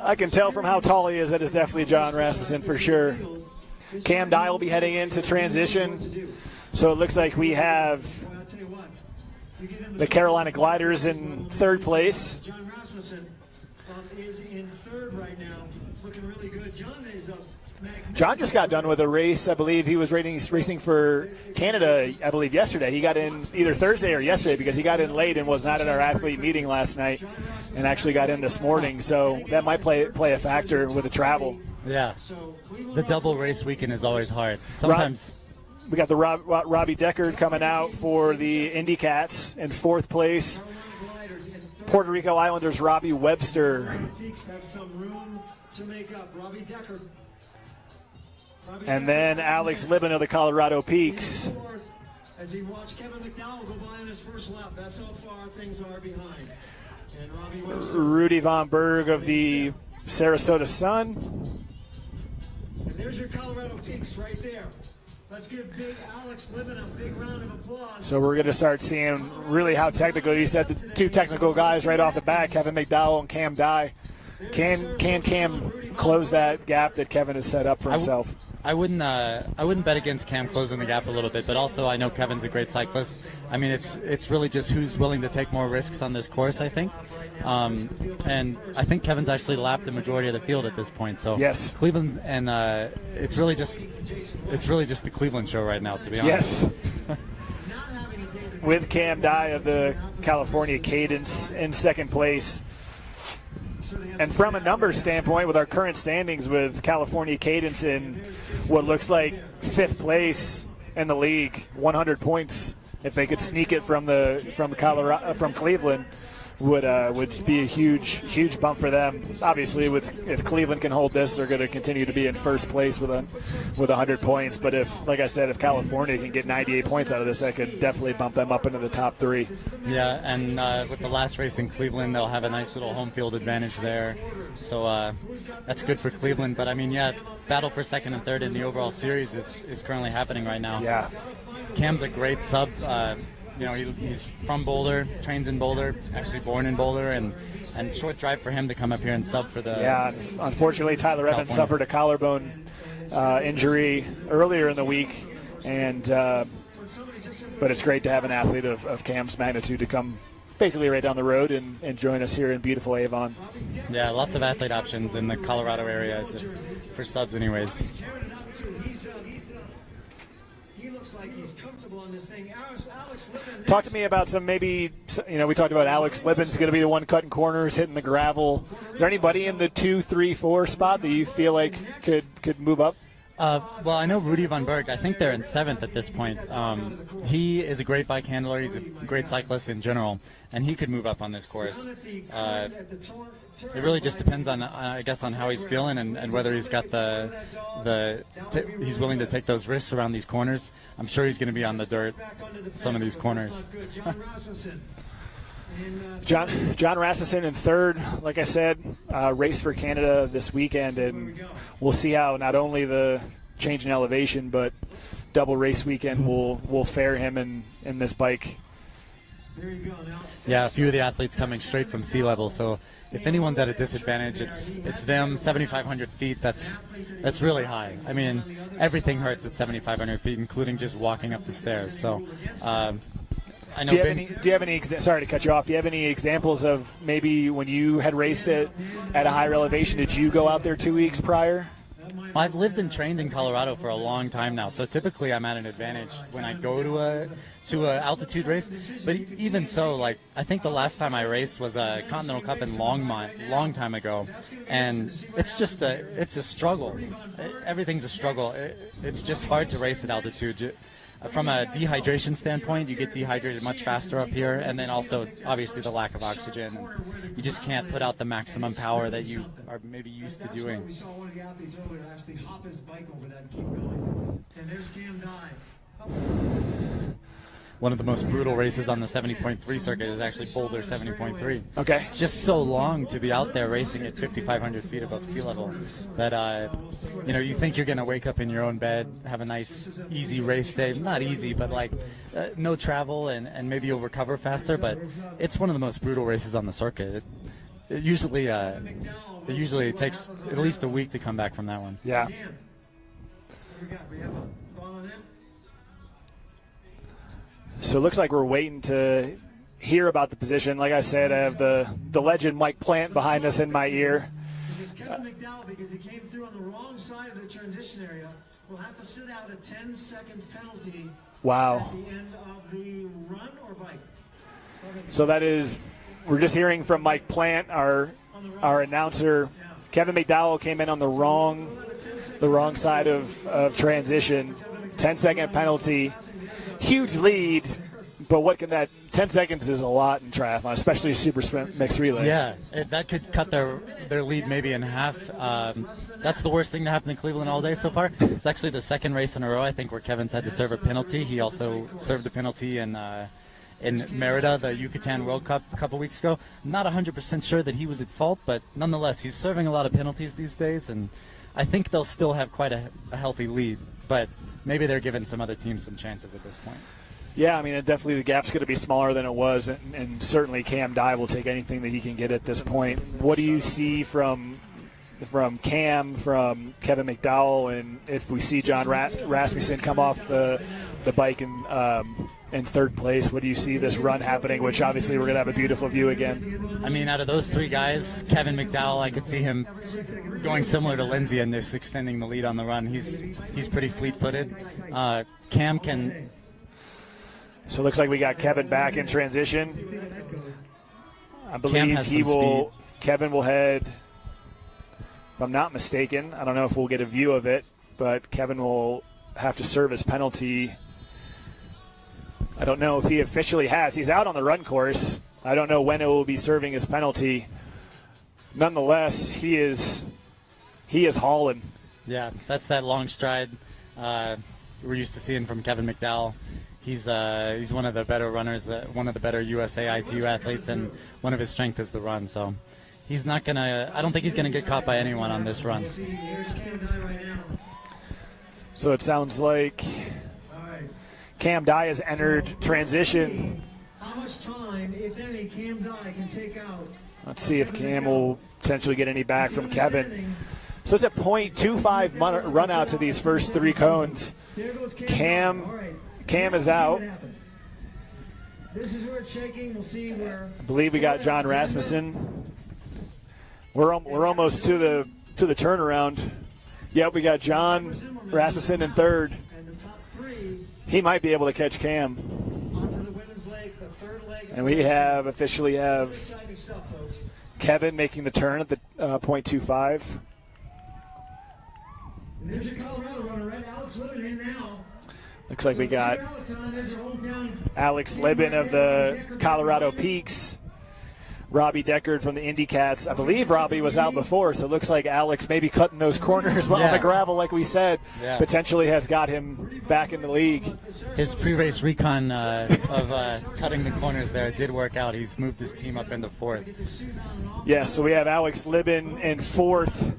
I can tell from how tall he is that it's definitely John Rasmussen for sure. Cam Dye will be heading into transition. So it looks like we have the Carolina Gliders in third place. John Rasmussen is in third right now, looking really good. John just got done with a race. I believe he was racing for Canada, I believe, yesterday. He got in either Thursday or yesterday, because he got in late and was not at our athlete meeting last night and actually got in this morning. So that might play a factor with the travel. Yeah. The double race weekend is always hard. Sometimes. We got the Robbie Deckard coming out for the Indy Cats in fourth place. Puerto Rico Islanders Robbie Webster. And then Alex Libben of the Colorado Peaks. As he watched Kevin McDowell go by on his first lap, that's how far things are behind. And Robbie Webster. Rudy Von Berg of the Sarasota Sun. And there's your Colorado Peaks right there. Let's give big Alex Libben a big round of applause. So we're going to start seeing really how technical. You said the two technical guys right off the bat, Kevin McDowell and Cam Dye. Can Cam close that gap that Kevin has set up for himself? I wouldn't bet against Cam closing the gap a little bit, but also I know Kevin's a great cyclist. I mean, it's really just who's willing to take more risks on this course, I think. And I think Kevin's actually lapped the majority of the field at this point. So yes, Cleveland, and it's really just the Cleveland show right now, to be honest. Yes. With Cam Dye of the California Cadence in second place. And from a numbers standpoint, with our current standings, with California Cadence in what looks like 5th place in the league, 100 points. If they could sneak it from Cleveland, would be a huge bump for them. Obviously, if Cleveland can hold this, they're going to continue to be in first place with 100 points. But like I said, if California can get 98 points out of this, that could definitely bump them up into the top 3. Yeah, and with the last race in Cleveland, they'll have a nice little home field advantage there. So that's good for Cleveland. But I mean, yeah, battle for second and third in the overall series is currently happening right now. Yeah, Cam's a great sub. He's from Boulder, trains in Boulder, actually born in Boulder, and short drive for him to come up here and sub for the. Yeah, unfortunately, Tyler Evans suffered a collarbone injury earlier in the week, and but it's great to have an athlete of Cam's magnitude to come basically right down the road and join us here in beautiful Avon. Yeah, lots of athlete options in the Colorado area for subs, anyways. Like he's comfortable on this thing. Alex Libben. Talk to me about we talked about Alex Libben's going to be the one cutting corners, hitting the gravel. Is there anybody in the 2, 3, 4 spot that you feel like could move up? Well, I know Rudy Van Berg. I think they're in 7th at this point. He is a great bike handler. He's a great cyclist in general, and he could move up on this course. It really just depends on, I guess, on how he's feeling and whether he's got he's willing to take those risks around these corners. I'm sure he's going to be on the dirt some of these corners. John Rasmussen in 3rd, like I said, race for Canada this weekend, and we'll see how not only the change in elevation but double race weekend will fare him in this bike. Yeah, a few of the athletes coming straight from sea level, so if anyone's at a disadvantage, it's them. 7,500 feet, that's really high. I mean, everything hurts at 7,500 feet, including just walking up the stairs. So I know. Do you have any? Sorry to cut you off. Do you have any examples of maybe when you had raced it at a higher elevation? Did you go out there 2 weeks prior? I've lived and trained in Colorado for a long time now, so typically I'm at an advantage when I go to a altitude race. But even so, like, I think the last time I raced was a Continental Cup in Longmont, long time ago, and it's a struggle. Everything's a struggle. It's just hard to race at altitude. From a dehydration standpoint, you get dehydrated much faster up here, and then also obviously the lack of oxygen. You just can't put out the maximum power that you are maybe used to doing. We saw one of the athletes earlier actually hop his bike over that and keep going. And there's Cam Dye. One of the most brutal races on the 70.3 circuit is actually Boulder 70.3. Okay. It's just so long to be out there racing at 5,500 feet above sea level that, you think you're going to wake up in your own bed, have a nice, easy race day. Not easy, but no travel and maybe you'll recover faster. But it's one of the most brutal races on the circuit. It usually takes at least a week to come back from that one. Yeah. So it looks like we're waiting to hear about the position. Like I said, I have the legend Mike Plant behind us in my ear. Kevin McDowell, because he came through on the wrong side of the transition area, will have to sit out a 10-second penalty. Wow. At the end of the run or bike. So we're just hearing from Mike Plant, our announcer. Kevin McDowell came in on the wrong side of transition. 10-second penalty. Huge lead, but what can that 10 seconds is a lot in triathlon, especially a super sprint mixed relay. Yeah, that could cut their lead maybe in half. That's the worst thing to happen in Cleveland all day so far. It's actually the second race in a row, I think, where Kevin's had to serve a penalty. He also served a penalty in Merida, the Yucatan World Cup a couple weeks ago. I'm not 100% sure that he was at fault, but nonetheless, he's serving a lot of penalties these days, and I think they'll still have quite a healthy lead, but maybe they're giving some other teams some chances at this point. Yeah, I mean, definitely the gap's going to be smaller than it was, and certainly Cam Dye will take anything that he can get at this point. What do you see from Cam, from Kevin McDowell, and if we see John Rasmussen come off the bike in third place, what do you see this run happening, which obviously we're going to have a beautiful view again? I mean, out of those three guys, Kevin McDowell, I could see him going similar to Lindsay and just extending the lead on the run. He's pretty fleet-footed. Cam can... So it looks like we got Kevin back in transition. I believe Kevin will head, if I'm not mistaken, I don't know if we'll get a view of it, but Kevin will have to serve his penalty. I don't know if he officially has. He's out on the run course. I don't know when it will be serving his penalty. Nonetheless, he is hauling. Yeah, that's that long stride we're used to seeing from Kevin McDowell. He's one of the better runners, one of the better USA ITU athletes, and one of his strengths is the run. So he's not gonna. I don't think he's gonna get caught by anyone on this run. So it sounds like Cam Dye has entered transition. How much time, if any, Cam Dye can take out? Let's see if Cam will potentially get any back from Kevin. So it's a .25 run out to these first three cones. Cam is out. This is where it's shaking. We'll see where. I believe we got John Rasmussen. We're almost to the turnaround. Yep, we got John Rasmussen in third. He might be able to catch Cam. And we officially have Kevin making the turn at the .25. There's your Colorado runner, right? Alex Libben in now. Looks like we got Alex Libben of the Colorado Peaks, Robbie Deckard from the Indy Cats. I believe Robbie was out before, so it looks like Alex maybe cutting those corners on the gravel, like we said, potentially has got him back in the league. His pre-race recon of cutting the corners there did work out. He's moved his team up into fourth. Yes, so we have Alex Libben in fourth.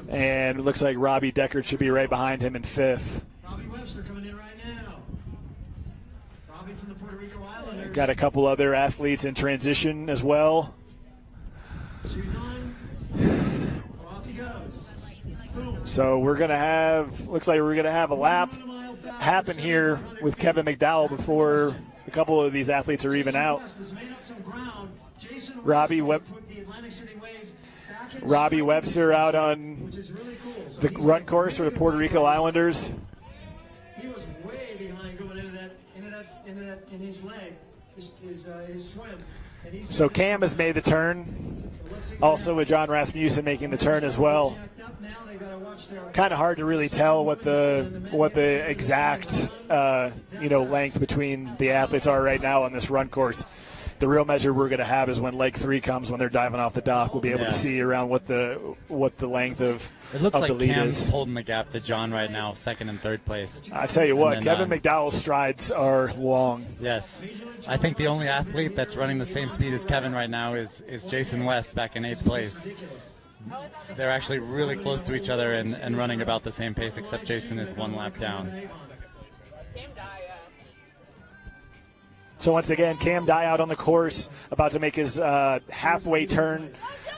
And it looks like Robbie Deckard should be right behind him in fifth. Robbie Webster coming in right now. Robbie from the Puerto Rico Islanders. Got a couple other athletes in transition as well. Shoes on. Off he goes. Boom. So looks like we're going to have a lap happen here with Kevin McDowell before a couple of these athletes are even out. Robbie Webster out on the run course for the Puerto Rico Islanders. He was way behind going into his leg, his swim. So Cam has made the turn, also with John Rasmussen making the turn as well. Kind of hard to really tell what the exact length between the athletes are right now on this run course. The real measure we're going to have is when leg 3 comes, when they're diving off the dock. We'll be able to see around what the length of it looks of like the lead Cam's is. holding the gap to John right now, second and third place. I tell you what, Kevin McDowell's strides are long. Yes, I think the only athlete that's running the same speed as Kevin right now is Jason West back in 8th place. They're actually really close to each other and running about the same pace, except Jason is one lap down. So once again, Cam Dye out on the course, about to make his halfway turn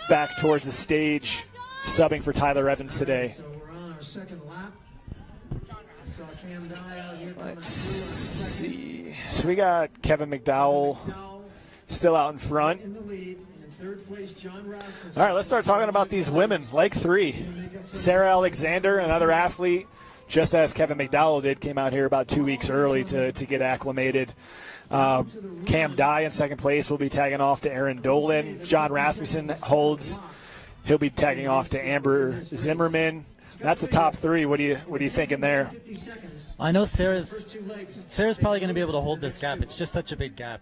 back towards the stage, subbing for Tyler Evans today. So we're on our second lap. Saw Cam Dye out here. Let's see. So we got Kevin McDowell still out in front. In the lead. In third place, John Rasmussen. All right, let's start talking about these women. Leg 3. Sarah Alexander, another athlete, just as Kevin McDowell did, came out here about 2 weeks early to get acclimated. Cam Dye in second place will be tagging off to Aaron Dolan. John Rasmussen holds. He'll be tagging off to Amber Zimmerman. That's the top 3. What are you thinking there? I know Sarah's probably going to be able to hold this gap. It's just such a big gap.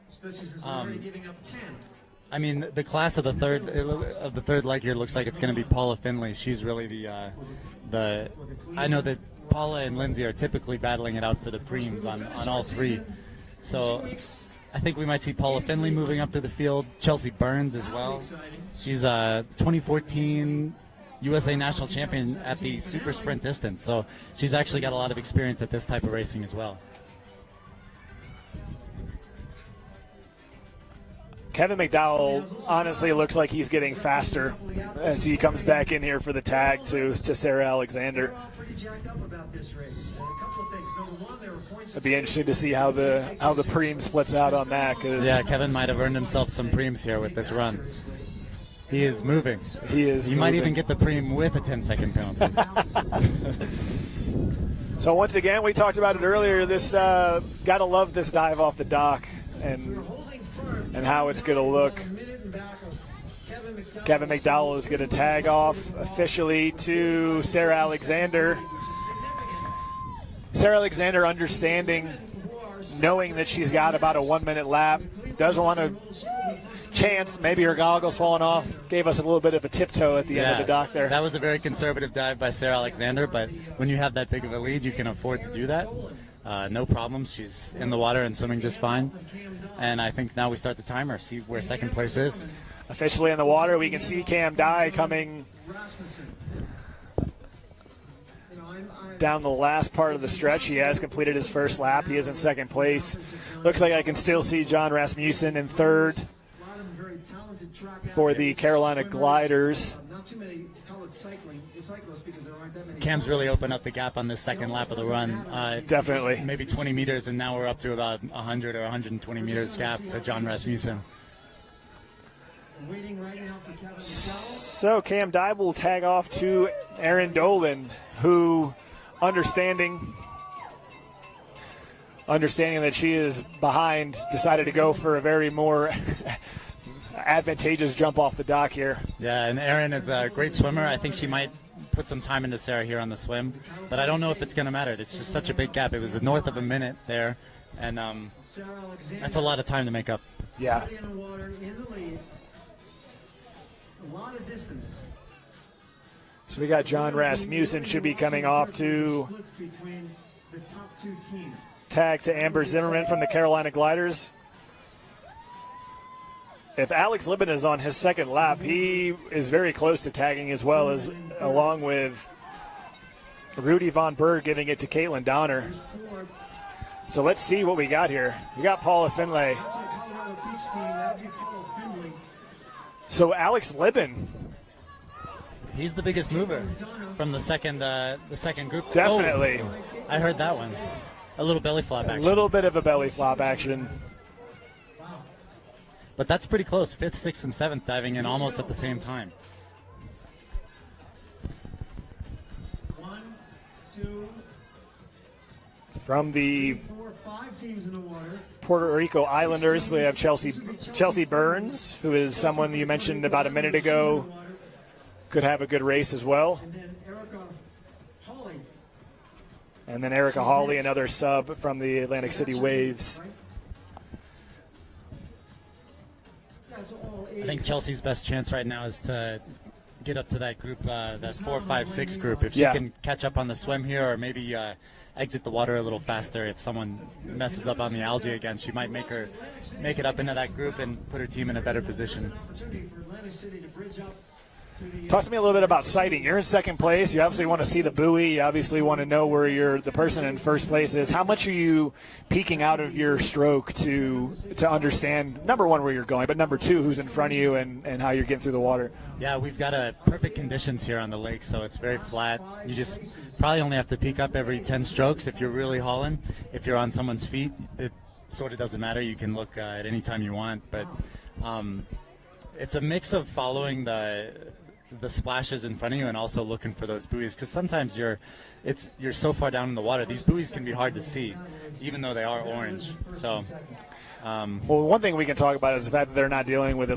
I mean, the class of the third leg here looks like it's going to be Paula Finley. She's really the. I know that Paula and Lindsay are typically battling it out for the preems on all 3. So I think we might see Paula Finley moving up to the field. Chelsea Burns as well. She's a 2014 USA National Champion at the super sprint distance, so she's actually got a lot of experience at this type of racing as well. Kevin McDowell honestly looks like he's getting faster as he comes back in here for the tag to Sarah Alexander. It'd be interesting to see how the preem splits out on that. Yeah, Kevin might have earned himself some preems here with this run. He is moving. He might even get the preem with a 10-second penalty. So once again, we talked about it earlier. This gotta love this dive off the dock and how it's going to look. Kevin McDowell is going to tag off officially to Sarah Alexander. Sarah Alexander understanding, knowing that she's got about a 1-minute lap, doesn't want to chance, maybe her goggles falling off, gave us a little bit of a tiptoe at the end of the dock there. That was a very conservative dive by Sarah Alexander, but when you have that big of a lead, you can afford to do that. No problem. She's in the water and swimming just fine. And I think now we start the timer, see where second place is. Officially in the water, we can see Cam Dye coming down the last part of the stretch. He has completed his first lap. He is in second place. Looks like I can still see John Rasmussen in third for the Carolina Gliders. Cam's really opened up the gap on this second lap of the run. Definitely. Maybe 20 meters, and now we're up to about 100 or 120 meters gap to John Rasmussen. So Cam Dye will tag off to Erin Dolan, who, understanding that she is behind, decided to go for a very more advantageous jump off the dock here. Yeah, and Erin is a great swimmer. I think she might put some time into Sarah here on the swim, but I don't know if it's going to matter. It's just such a big gap. It was north of a minute there, and that's a lot of time to make up. Yeah. A lot of distance. So we got John Rasmussen should be coming off to tag to Amber Zimmerman from the Carolina Gliders. If Alex Libben is on his second lap, he is very close to tagging as well, as along with Rudy Von Berg giving it to Caitlin Donner. So let's see what we got here. We got Paula Finlay. So Alex Libben. He's the biggest mover from the second group. Definitely. Oh, I heard that one. A little belly flop action. A little bit of a belly flop action. But that's pretty close. 5th, 6th, and 7th diving in almost at the same time. 1, 2, From the 4, 5 teams in the water. Puerto Rico Islanders, we have Chelsea Burns, who is someone you mentioned about a minute ago, could have a good race as well. And then Erica Hawley, another sub from the Atlantic City Waves. I think Chelsea's best chance right now is to get up to that group, that 4, 5, 6 group. If she can catch up on the swim here, or maybe exit the water a little faster. If someone messes up on the algae again, she might make it up into that group and put her team in a better position. Talk to me a little bit about sighting. You're in second place. You obviously want to see the buoy. You obviously want to know where the person in first place is. How much are you peeking out of your stroke to understand, number one, where you're going, but number two, who's in front of you and how you're getting through the water? Yeah, we've got perfect conditions here on the lake, so it's very flat. You just probably only have to peek up every 10 strokes if you're really hauling. If you're on someone's feet, it sort of doesn't matter. You can look at any time you want, but it's a mix of following the splashes in front of you and also looking for those buoys, because sometimes you're so far down in the water, these buoys can be hard to see even though they are orange. So well, one thing we can talk about is the fact that they're not dealing with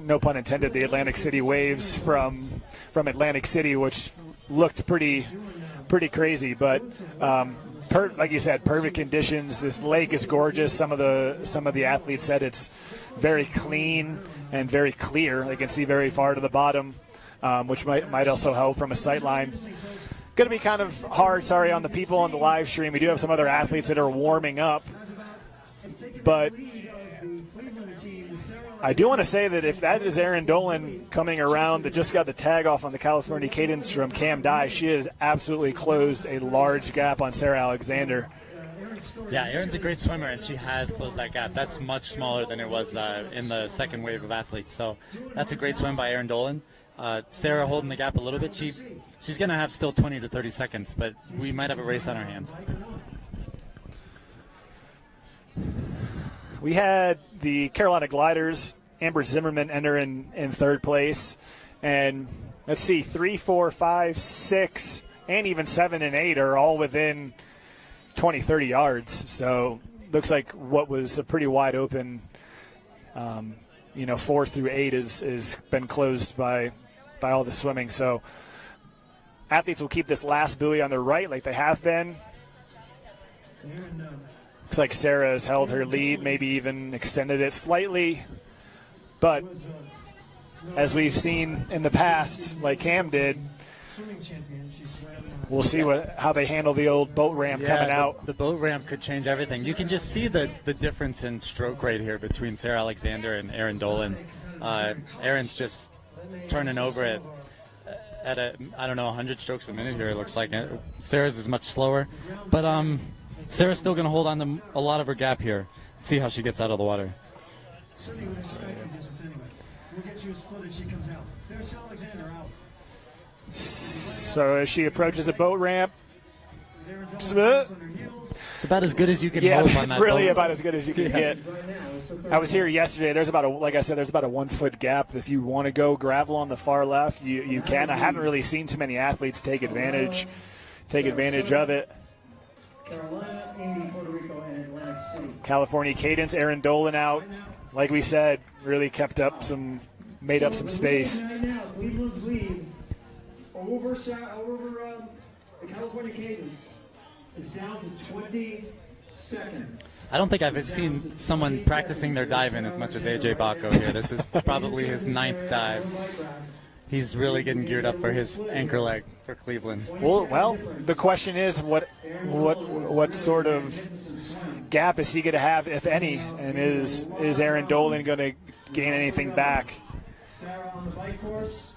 no pun intended, the Atlantic City waves from Atlantic City, which looked pretty crazy, but like you said, perfect conditions. This lake is gorgeous. Some of the athletes said it's very clean and very clear. They can see very far to the bottom, which might also help from a sight line. Going to be kind of hard, on the people on the live stream. We do have some other athletes that are warming up, but I do want to say that if that is Erin Dolan coming around that just got the tag off on the California Cadence from Cam Dye, she has absolutely closed a large gap on Sarah Alexander. Yeah, Erin's a great swimmer, and she has closed that gap. That's much smaller than it was in the second wave of athletes. So that's a great swim by Erin Dolan. Sarah holding the gap a little bit. She's going to have still 20 to 30 seconds, but we might have a race on our hands. We had the Carolina Gliders, Amber Zimmerman, enter in third place. And let's see, 3, 4, 5, 6, and even 7 and 8 are all within 20, 30 yards. So looks like what was a pretty wide open, 4 through 8 is been closed by all the swimming. So athletes will keep this last buoy on their right like they have been. Looks like Sarah has held her lead, maybe even extended it slightly. But as we've seen in the past, like Cam did, we'll see how they handle the old boat ramp coming out. The boat ramp could change everything. You can just see the difference in stroke rate here between Sarah Alexander and Erin Dolan. Erin's just turning over at 100 strokes a minute here, it looks like. Sarah's is much slower. But Sarah's still going to hold on to a lot of her gap here. See how she gets out of the water. So as she approaches the boat ramp, it's about as good as you can hope on that really boat. About as good as you can get. I was here yesterday. There's about a 1 foot gap. If you want to go gravel on the far left, you can. I haven't really seen too many athletes take advantage of it. Carolina, 80, Puerto Rico, and Atlantic City. California Cadence, Erin Dolan out. Like we said, really made up some space. Right now, Cleveland's lead over the California Cadence is down to 20 seconds. I don't think I've seen someone practicing their dive in as much as AJ Baco here. This is probably his 9th dive. He's really getting geared up for his anchor leg for Cleveland. Well, the question is what sort of gap is he going to have, if any, and is Erin Dolan going to gain anything back? Sarah on the bike course.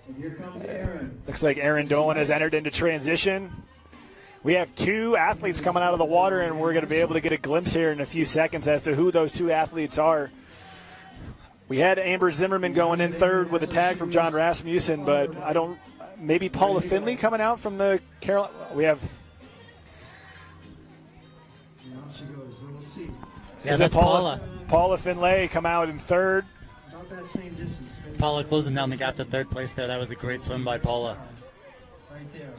And here comes Erin. Looks like Erin Dolan has entered into transition. We have 2 athletes coming out of the water, and we're going to be able to get a glimpse here in a few seconds as to who those 2 athletes are. We had Amber Zimmerman going in third with a tag from John Rasmussen, but maybe Paula Finley coming out from the Carolina. We have. Yeah, that's Paula. Paula Finlay come out in third. About that same distance. Paula closing down the gap to third place there. That was a great swim by Paula. Right there.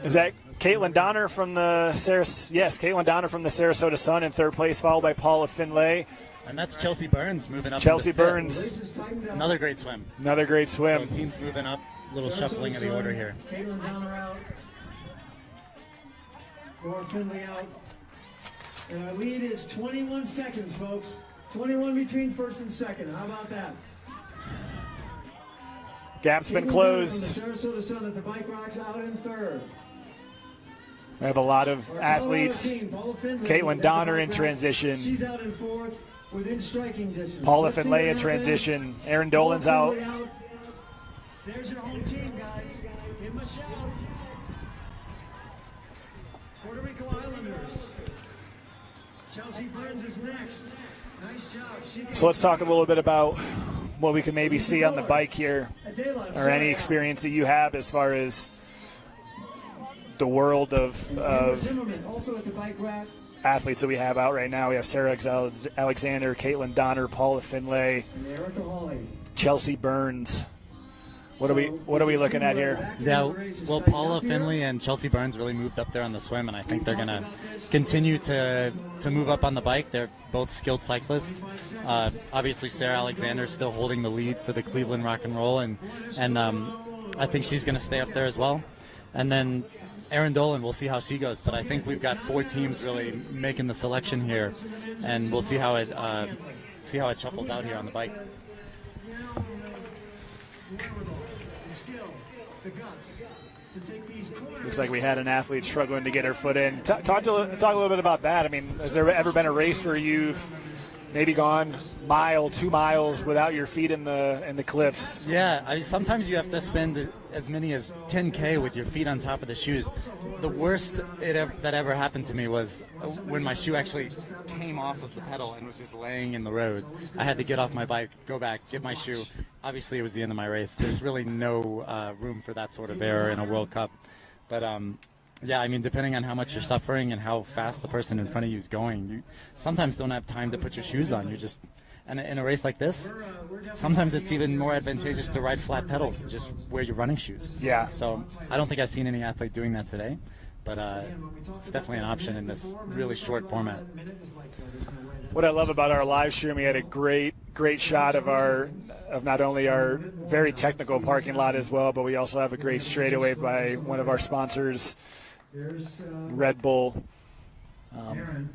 Is that Caitlin Donner from the Caitlin Donner from the Sarasota Sun in third place, followed by Paula Finlay. And that's Chelsea Burns moving up. Chelsea Burns. Another great swim. Another great swim. So team's moving up. A little shuffling of the order here. Caitlin Donner out. Laura Finley out. And our lead is 21 seconds, folks. 21 between first and second. How about that? Gap's been closed. From the Sarasota Sun at the Bike Rocks out in third. We have a lot of athletes. Caitlin Donner in transition. She's out in fourth within striking distance. Paula Finlay in transition. Erin Dolan's out. There's your home team, guys. Give them a shout. Puerto Rico Islanders. Chelsea Burns is next. Nice job. So let's talk a little bit about what we can maybe see on the bike here, or any experience that you have as far as the world of athletes that we have out right now. We have Sarah Alexander, Caitlin Donner, Paula Finlay, Chelsea Burns. What are we looking at here? Yeah, well, Paula Finley and Chelsea Burns really moved up there on the swim, and I think they're going to continue to move up on the bike. They're both skilled cyclists. Obviously, Sarah Alexander is still holding the lead for the Cleveland Rock and Roll, and I think she's going to stay up there as well. And then Erin Dolan, we'll see how she goes, but I think we've got 4 teams really making the selection here, and we'll see how it shuffles out here on the bike. Looks like we had an athlete struggling to get her foot in. Talk a little bit about that. I mean, has there ever been a race where you've maybe gone mile, 2 miles without your feet in the clips. Yeah, sometimes you have to spend as many as 10K with your feet on top of the shoes. The worst that ever happened to me was when my shoe actually came off of the pedal and was just laying in the road. I had to get off my bike, go back, get my shoe. Obviously, it was the end of my race. There's really no room for that sort of error in a World Cup. But yeah, I mean, depending on how much you're suffering and how fast the person in front of you is going, you sometimes don't have time to put your shoes on. And in a race like this, sometimes it's even more advantageous to ride flat pedals and just wear your running shoes. Yeah. So I don't think I've seen any athlete doing that today, but it's definitely an option in this really short format. What I love about our live stream, we had a great shot of not only our very technical parking lot as well, but we also have a great straightaway by one of our sponsors, Red Bull.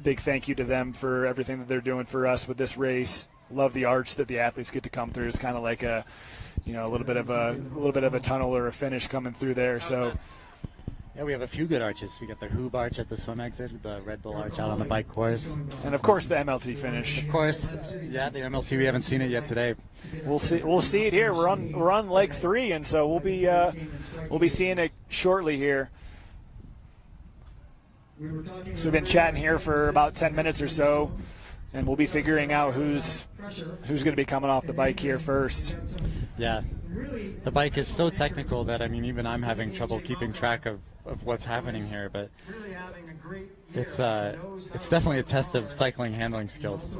Big thank you to them for everything that they're doing for us with this race. Love the arch that the athletes get to come through. It's kind of like a little bit of a tunnel or a finish coming through there. So. Yeah, we have a few good arches. We got the Hoob arch at the swim exit, the Red Bull arch out on the bike course, and of course the MLT finish. Of course, yeah, the MLT. We haven't seen it yet today. We'll see it here. We're on leg 3, and so we'll be seeing it shortly here. So we've been chatting here for about 10 minutes or so, and we'll be figuring out who's going to be coming off the bike here first. Yeah, the bike is so technical that, I mean, even I'm having trouble keeping track of what's happening here, but it's definitely a test of cycling handling skills.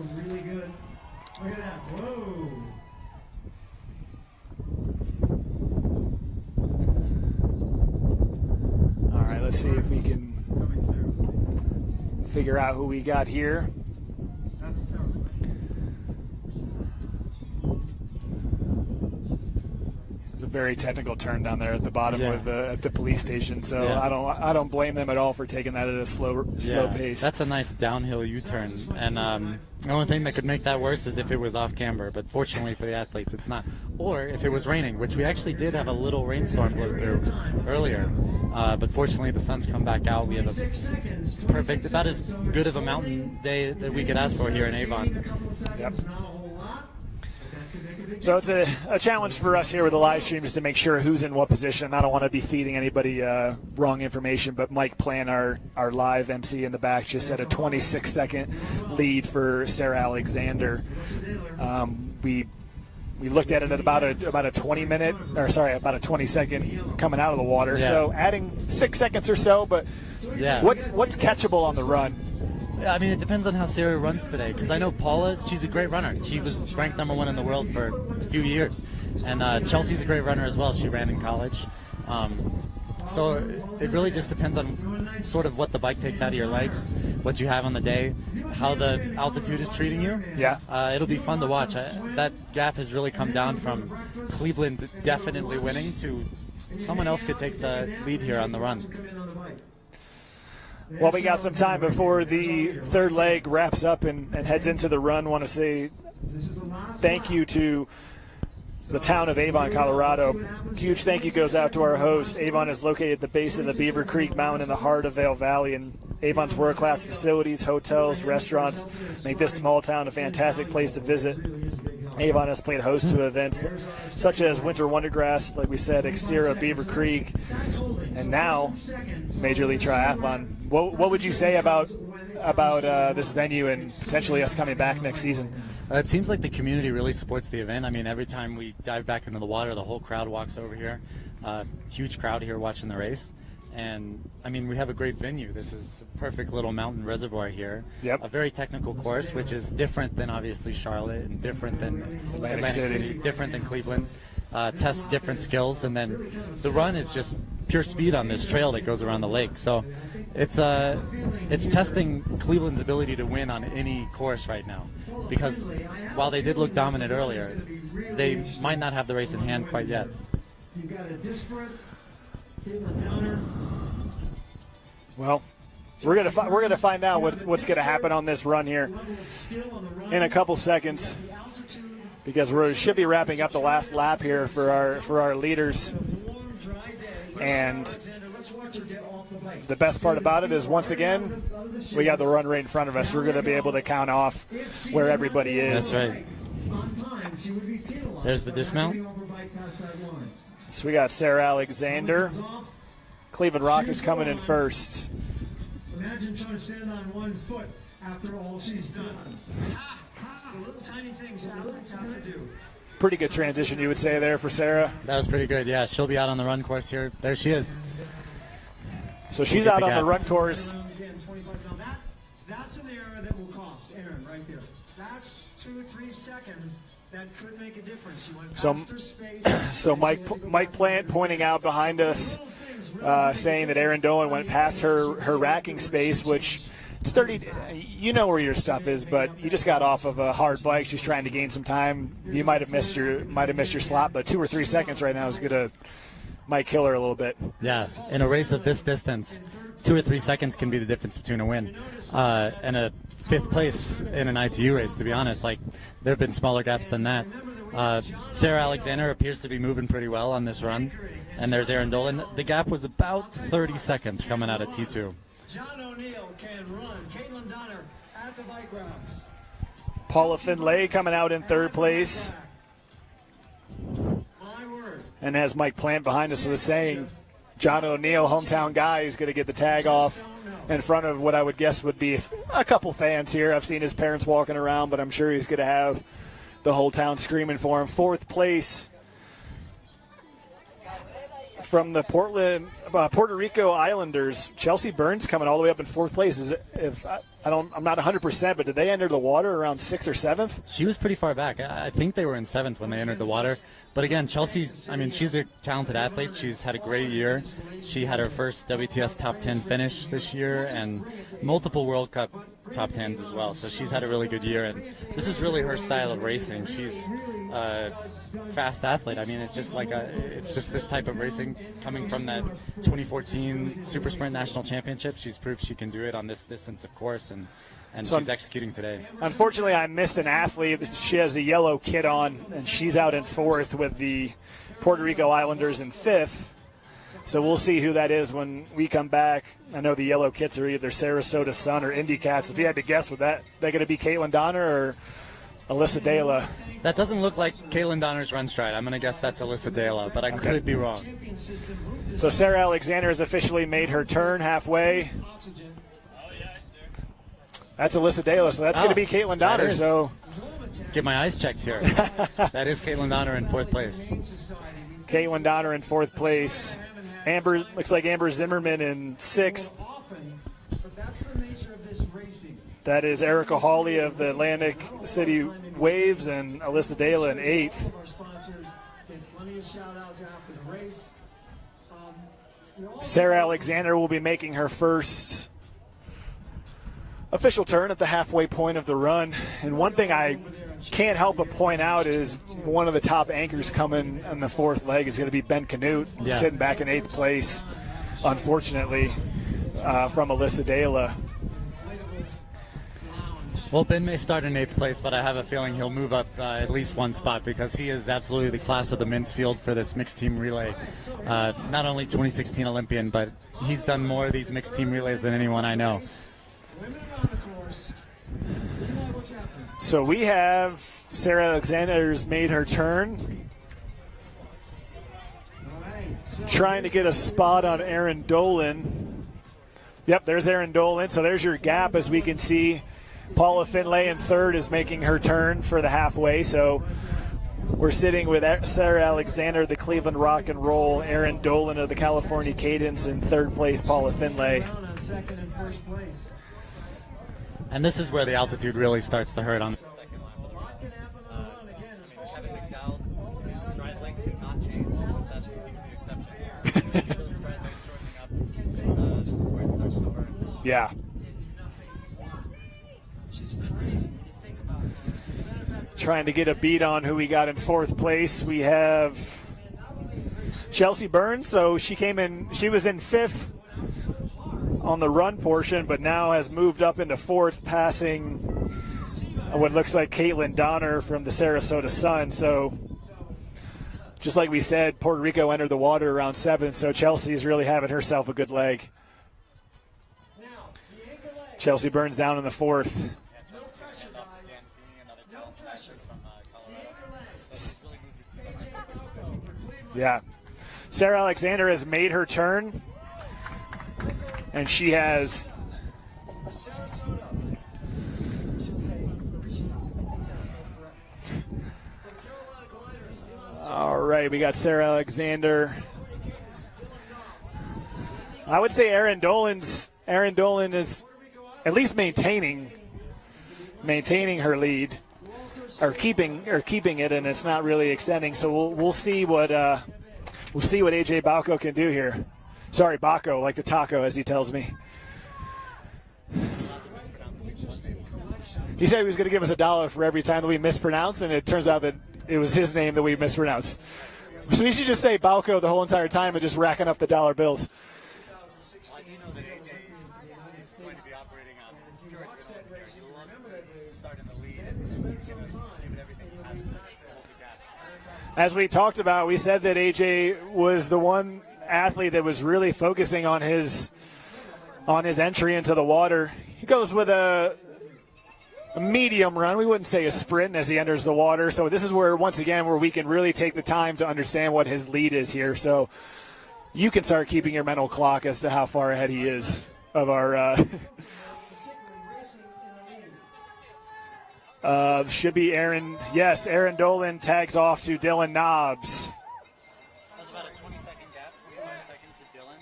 All right, let's see if we can figure out who we got here. It's a very technical turn down there at the bottom at the police station, so I don't blame them at all for taking that at a slow pace. That's a nice downhill U-turn, and the only thing that could make that worse is if it was off camber, but fortunately for the athletes it's not. Or if it was raining, which we actually did have a little rainstorm blow through earlier, but fortunately the sun's come back out. We have a perfect, about as good of a mountain day that we could ask for here in Avon. Yep. So it's a challenge for us here with the live streams to make sure who's in what position. I don't want to be feeding anybody wrong information, but Mike Plan, our live MC in the back, just set a 26-second lead for Sarah Alexander. We looked at it at about a 20-second coming out of the water. Yeah. So adding 6 seconds or so, but what's catchable on the run? I mean, it depends on how Sarah runs today, because I know Paula, she's a great runner. She was ranked #1 in the world for a few years. And Chelsea's a great runner as well. She ran in college. So it really just depends on sort of what the bike takes out of your legs, what you have on the day, how the altitude is treating you. Yeah. It'll be fun to watch. That gap has really come down from Cleveland definitely winning to someone else could take the lead here on the run. Well, we got some time before the third leg wraps up and heads into the run. Want to say thank you to the town of Avon, Colorado. Huge thank you goes out to our host. Avon is located at the base of the Beaver Creek Mountain in the heart of Vail Valley, and Avon's world-class facilities, hotels, restaurants make this small town a fantastic place to visit. Avon has played host to events such as Winter Wondergrass, like we said, Xterra, Beaver Creek, and now Major League Triathlon. What would you say about this venue and potentially us coming back next season? It seems like the community really supports the event. I mean, every time we dive back into the water, the whole crowd walks over here. Huge crowd here watching the race. And, I mean, we have a great venue. This is a perfect little mountain reservoir here. Yep. A very technical course, which is different than, obviously, Charlotte and different than Atlantic City, different than Cleveland. Tests different skills. And then the run is just pure speed on this trail that goes around the lake. So it's testing Cleveland's ability to win on any course right now. Because while they did look dominant earlier, they might not have the race in hand quite yet. Well, we're gonna find out what's gonna happen on this run here in a couple seconds, because we should be wrapping up the last lap here for our leaders. And the best part about it is, once again, we got the run right in front of us. We're going to be able to count off where everybody is. That's right. There's the dismount. So we got Sarah Alexander. Cleveland Rockers coming in first. Imagine trying to stand on one foot after all she's done. The little tiny things athletes have to do. Pretty good transition, you would say, there for Sarah. That was pretty good. Yeah, she'll be out on the run course here. There she is. So she's out on the run course. That's an error that will cost Aaron right there. That's 2-3 seconds that could make a difference. You went past her space. So Mike Plant pointing out behind us, saying that Erin Dolan went past her racking space, which it's 30. You know where your stuff is, but you just got off of a hard bike. She's trying to gain some time. You might have missed your slot, but 2 or 3 seconds right now is might kill her a little bit. Yeah, in a race of this distance, 2 or 3 seconds can be the difference between a win and a 5th place in an ITU race. To be honest, like, there have been smaller gaps than that. Sarah Alexander appears to be moving pretty well on this run, and there's Erin Dolan. The gap was about 30 seconds coming out of T2. John O'Neill can run. Caitlin Donner at the bike routes. Paula Finlay coming out in 3rd place. My word. And as Mike Plant behind us was saying, John O'Neill, hometown guy, is going to get the tag off in front of what I would guess would be a couple fans here. I've seen his parents walking around, but I'm sure he's going to have the whole town screaming for him. 4th place from the Puerto Rico Islanders, Chelsea Burns coming all the way up in 4th place. I'm not 100%, but did they enter the water around 6th or 7th? She was pretty far back. I think they were in 7th when they entered the water. But again, she's a talented athlete. She's had a great year. She had her first WTS top 10 finish this year and multiple World Cup top 10s as well. So she's had a really good year, and this is really her style of racing. She's a fast athlete. I mean, it's just this type of racing coming from that 2014 Super Sprint National Championship. She's proved she can do it on this distance, of course, and so she's executing today. Unfortunately, I missed an athlete. She has a yellow kit on, and she's out in 4th with the Puerto Rico Islanders in 5th. So we'll see who that is when we come back. I know the yellow kits are either Sarasota Sun or Indy Cats. If you had to guess, would they're going to be Caitlin Donner or Alyssa Dela? That doesn't look like Caitlin Donner's run stride. I'm going to guess that's Alyssa Dela, but I could be wrong. So Sarah Alexander has officially made her turn halfway. That's Alyssa Dela, so that's going to be Caitlin Donner. So get my eyes checked here. That is Caitlin Donner in 4th place. Caitlin Donner in 4th place. Looks like Amber Zimmerman in 6th. That is Erica Hawley of the Atlantic City Waves and Alyssa Dela in 8th. Sarah Alexander will be making her first official turn at the halfway point of the run. And one thing I can't help but point out is one of the top anchors coming on the 4th leg is going to be Ben Canute, sitting back in 8th place, unfortunately, from Alyssa Dela. Well, Ben may start in 8th place, but I have a feeling he'll move up at least one spot because he is absolutely the class of the men's field for this mixed team relay. Not only 2016 Olympian, but he's done more of these mixed team relays than anyone I know. So we have Sarah Alexander's made her turn. Trying to get a spot on Erin Dolan. Yep, there's Erin Dolan. So there's your gap, as we can see. Paula Finlay in 3rd is making her turn for the halfway. So we're sitting with Sarah Alexander, the Cleveland Rock and Roll, Erin Dolan of the California Cadence in 3rd place, Paula Finlay. And this is where the altitude really starts to hurt on. Yeah. Trying to get a beat on who we got in 4th place. We have Chelsea Burns. So she was in 5th on the run portion, but now has moved up into 4th, passing what looks like Caitlin Donner from the Sarasota Sun. So just like we said, Puerto Rico entered the water around 7, so Chelsea's really having herself a good leg. Chelsea Burns down in the fourth. Yeah. Sarah Alexander has made her turn, and she has all right, we got Sarah Alexander. I would say Erin Dolan is at least maintaining her lead, or keeping it, and it's not really extending. So we'll see what AJ Bauco can do here. Sorry, Baco, like the taco, as he tells me. He said he was going to give us $1 for every time that we mispronounced, and it turns out that it was his name that we mispronounced. So we should just say Bauco the whole entire time and just racking up the dollar bills. As we talked about, we said that AJ was the one athlete that was really focusing on his entry into the water. He goes with a medium run. We wouldn't say a sprint as he enters the water. So this is where, once again, where we can really take the time to understand what his lead is here. So you can start keeping your mental clock as to how far ahead he is of our should be Aaron. Yes, Aaron Dolan tags off to Dylan Nobbs. That was about a 20-second gap, 25 seconds to Dylan.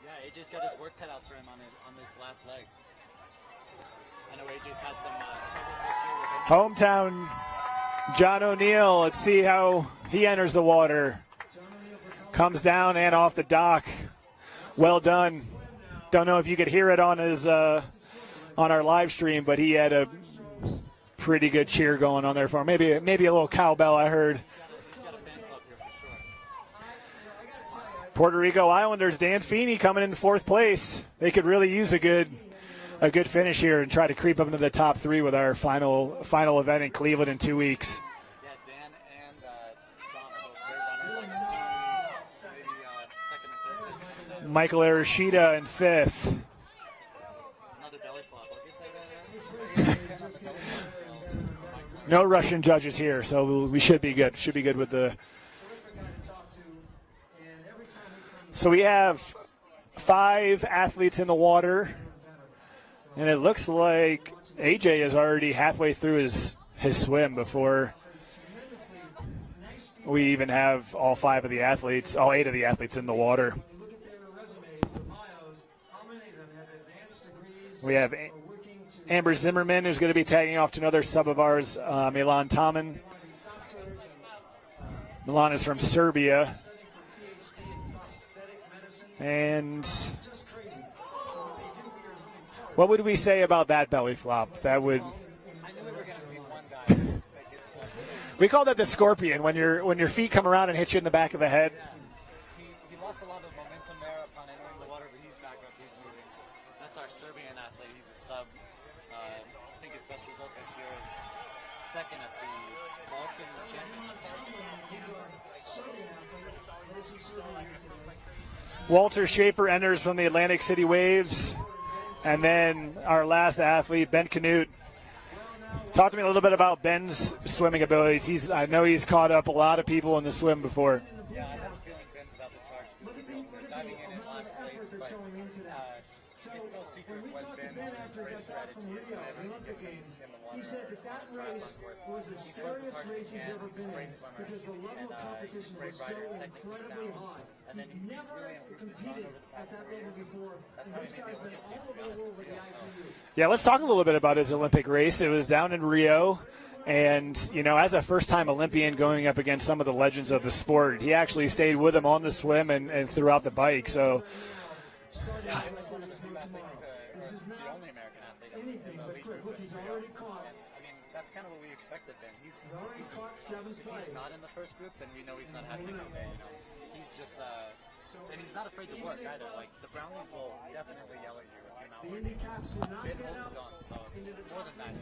Yeah, AJ's got his work cut out for him on this last leg. I know AJ's had some struggles this year with him. Hometown John O'Neill. Let's see how he enters the water. Comes down and off the dock. Well done. Don't know if you could hear it on his on our live stream, but he had a pretty good cheer going on there for him. Maybe a little cowbell, I heard. Puerto Rico Islanders, Dan Feeney coming in fourth place. They could really use a good finish here and try to creep up into the top three with our final event in Cleveland in 2 weeks. Yeah, Dan and John are both great runners. I can see maybe second or third. Michael Arashida in fifth. Another belly flop. What did you say there? No Russian judges here, so we should be good. Should be good with the. So we have 5 athletes in the water, and it looks like AJ is already halfway through his swim before we even have all 8 of the athletes in the water. We have Amber Zimmerman, who's going to be tagging off to another sub of ours, Milan Taman. Milan is from Serbia. And what would we say about that belly flop? That would. We call that the scorpion, when your feet come around and hit you in the back of the head. He lost a lot of momentum there upon entering the water, but he's back up. He's moving. That's our Serbian athlete. He's a sub. I think his best result this year is second at the Balkan Championship. Walter Schaefer enters from the Atlantic City Waves. And then our last athlete, Ben Canute. Talk to me a little bit about Ben's swimming abilities. I know he's caught up a lot of people in the swim before. Yeah, I have a feeling Ben's about to charge through the field. We're diving in last place, but it's no secret what Ben's race strategy is. Whenever he gets in the water, on a triathlon course, he swims as hard as he can. He's a great swimmer, and he's a great rider, technically sound. And then he's really competed at that level before. That's how he made the Olympic team, to be honest with you. Yeah, let's talk a little bit about his Olympic race. It was down in Rio. And, as a first-time Olympian going up against some of the legends of the sport, he actually stayed with him on the swim and throughout the bike. So, He's one of the few athletes the only American athlete in the elite group in Rio. And, that's kind of what we expected then. If he's not in the first group, then we know he's not having a good day. He's just, and he's not afraid to work either. Like, the Brownies will definitely yell at you if you're not working. Ben holds his own, so more than that,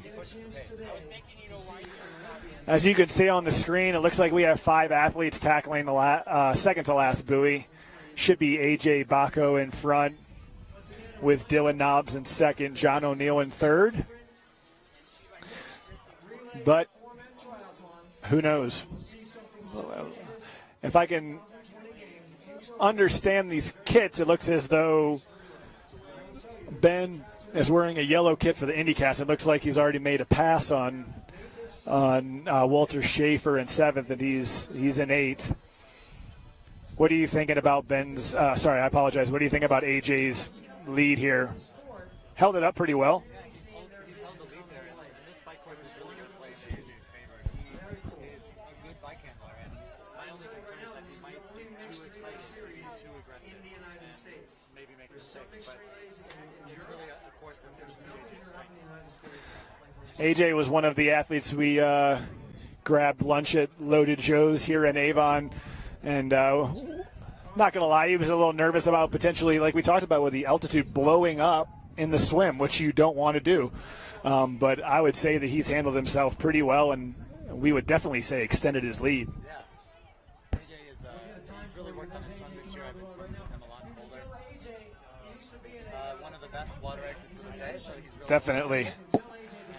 he pushes the pace. As you can see on the screen, it looks like we have 5 athletes tackling the second to last buoy. Should be AJ Bauco in front. with Dylan Nobbs in second, John O'Neill in third. But who knows? If I can understand these kits, it looks as though Ben is wearing a yellow kit for the IndyCats. It looks like he's already made a pass on Walter Schaefer in seventh, and he's in eighth. What are you thinking about Ben's? Sorry, I apologize. What do you think about AJ's lead here? Held it up pretty well. He's held the lead there, and this bike course is really going to play to AJ's favor. He is a good bike handler, and my only concern is that he might get too excited. He's too aggressive, and maybe make a mistake. But it's really a course that's going to suit AJ's strengths. AJ was one of the athletes we grabbed lunch at Loaded Joe's here in Avon, and not going to lie, he was a little nervous about potentially, like we talked about, with the altitude blowing up in the swim, which you don't want to do. But I would say that he's handled himself pretty well, and we would definitely say extended his lead. Yeah. AJ he's really worked on his swim this year. I've been swimming with him a lot colder. One of the best water exits of the day, so he's really Definitely.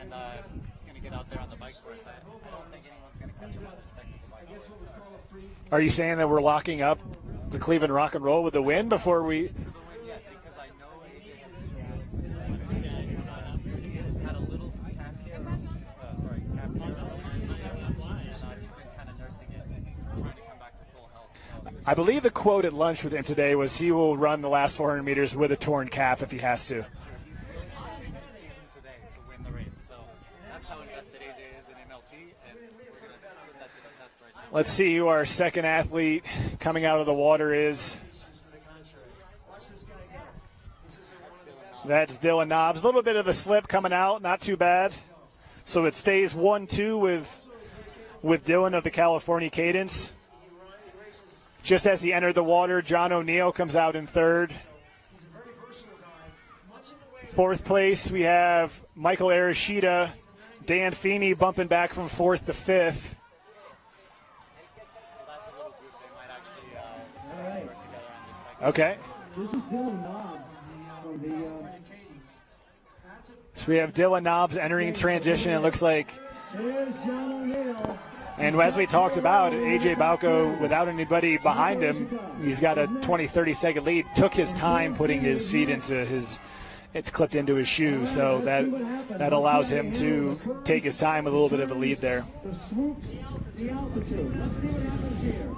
And he's going to get out there on the bike course. I don't think anyone's going to catch him on this technical bike course. Are you saying that we're locking up the Cleveland Rock and Roll with the win before we? Yeah, because I know AJ has had a little tap here. Calf tear. And he's been kind of nursing it, trying to come back to full health. I believe the quote at lunch with him today was he will run the last 400 meters with a torn calf if he has to. He's really trying this season today to win the race. So that's how invested AJ is in MLT, and we're going to put that to the test right now. Let's see who our second athlete coming out of the water is. That's Dylan Nobbs. A little bit of a slip coming out, not too bad. So it stays 1-2 with Dylan of the California Cadence. Just as he entered the water, John O'Neill comes out in third. Fourth place, we have Michael Arashida, Dan Feeney bumping back from fourth to fifth. Okay. This is Dylan Nobbs from the So we have Dylan Nobbs entering transition. It looks like, Here's John O'Neill. and as we talked about, AJ Balco, without anybody behind him, he's got a 20, 30-second lead. Took his time putting his feet into it's clipped into his shoe, so that allows him to take his time with a little bit of a lead there. The swoop, the altitude. Let's see what happens here.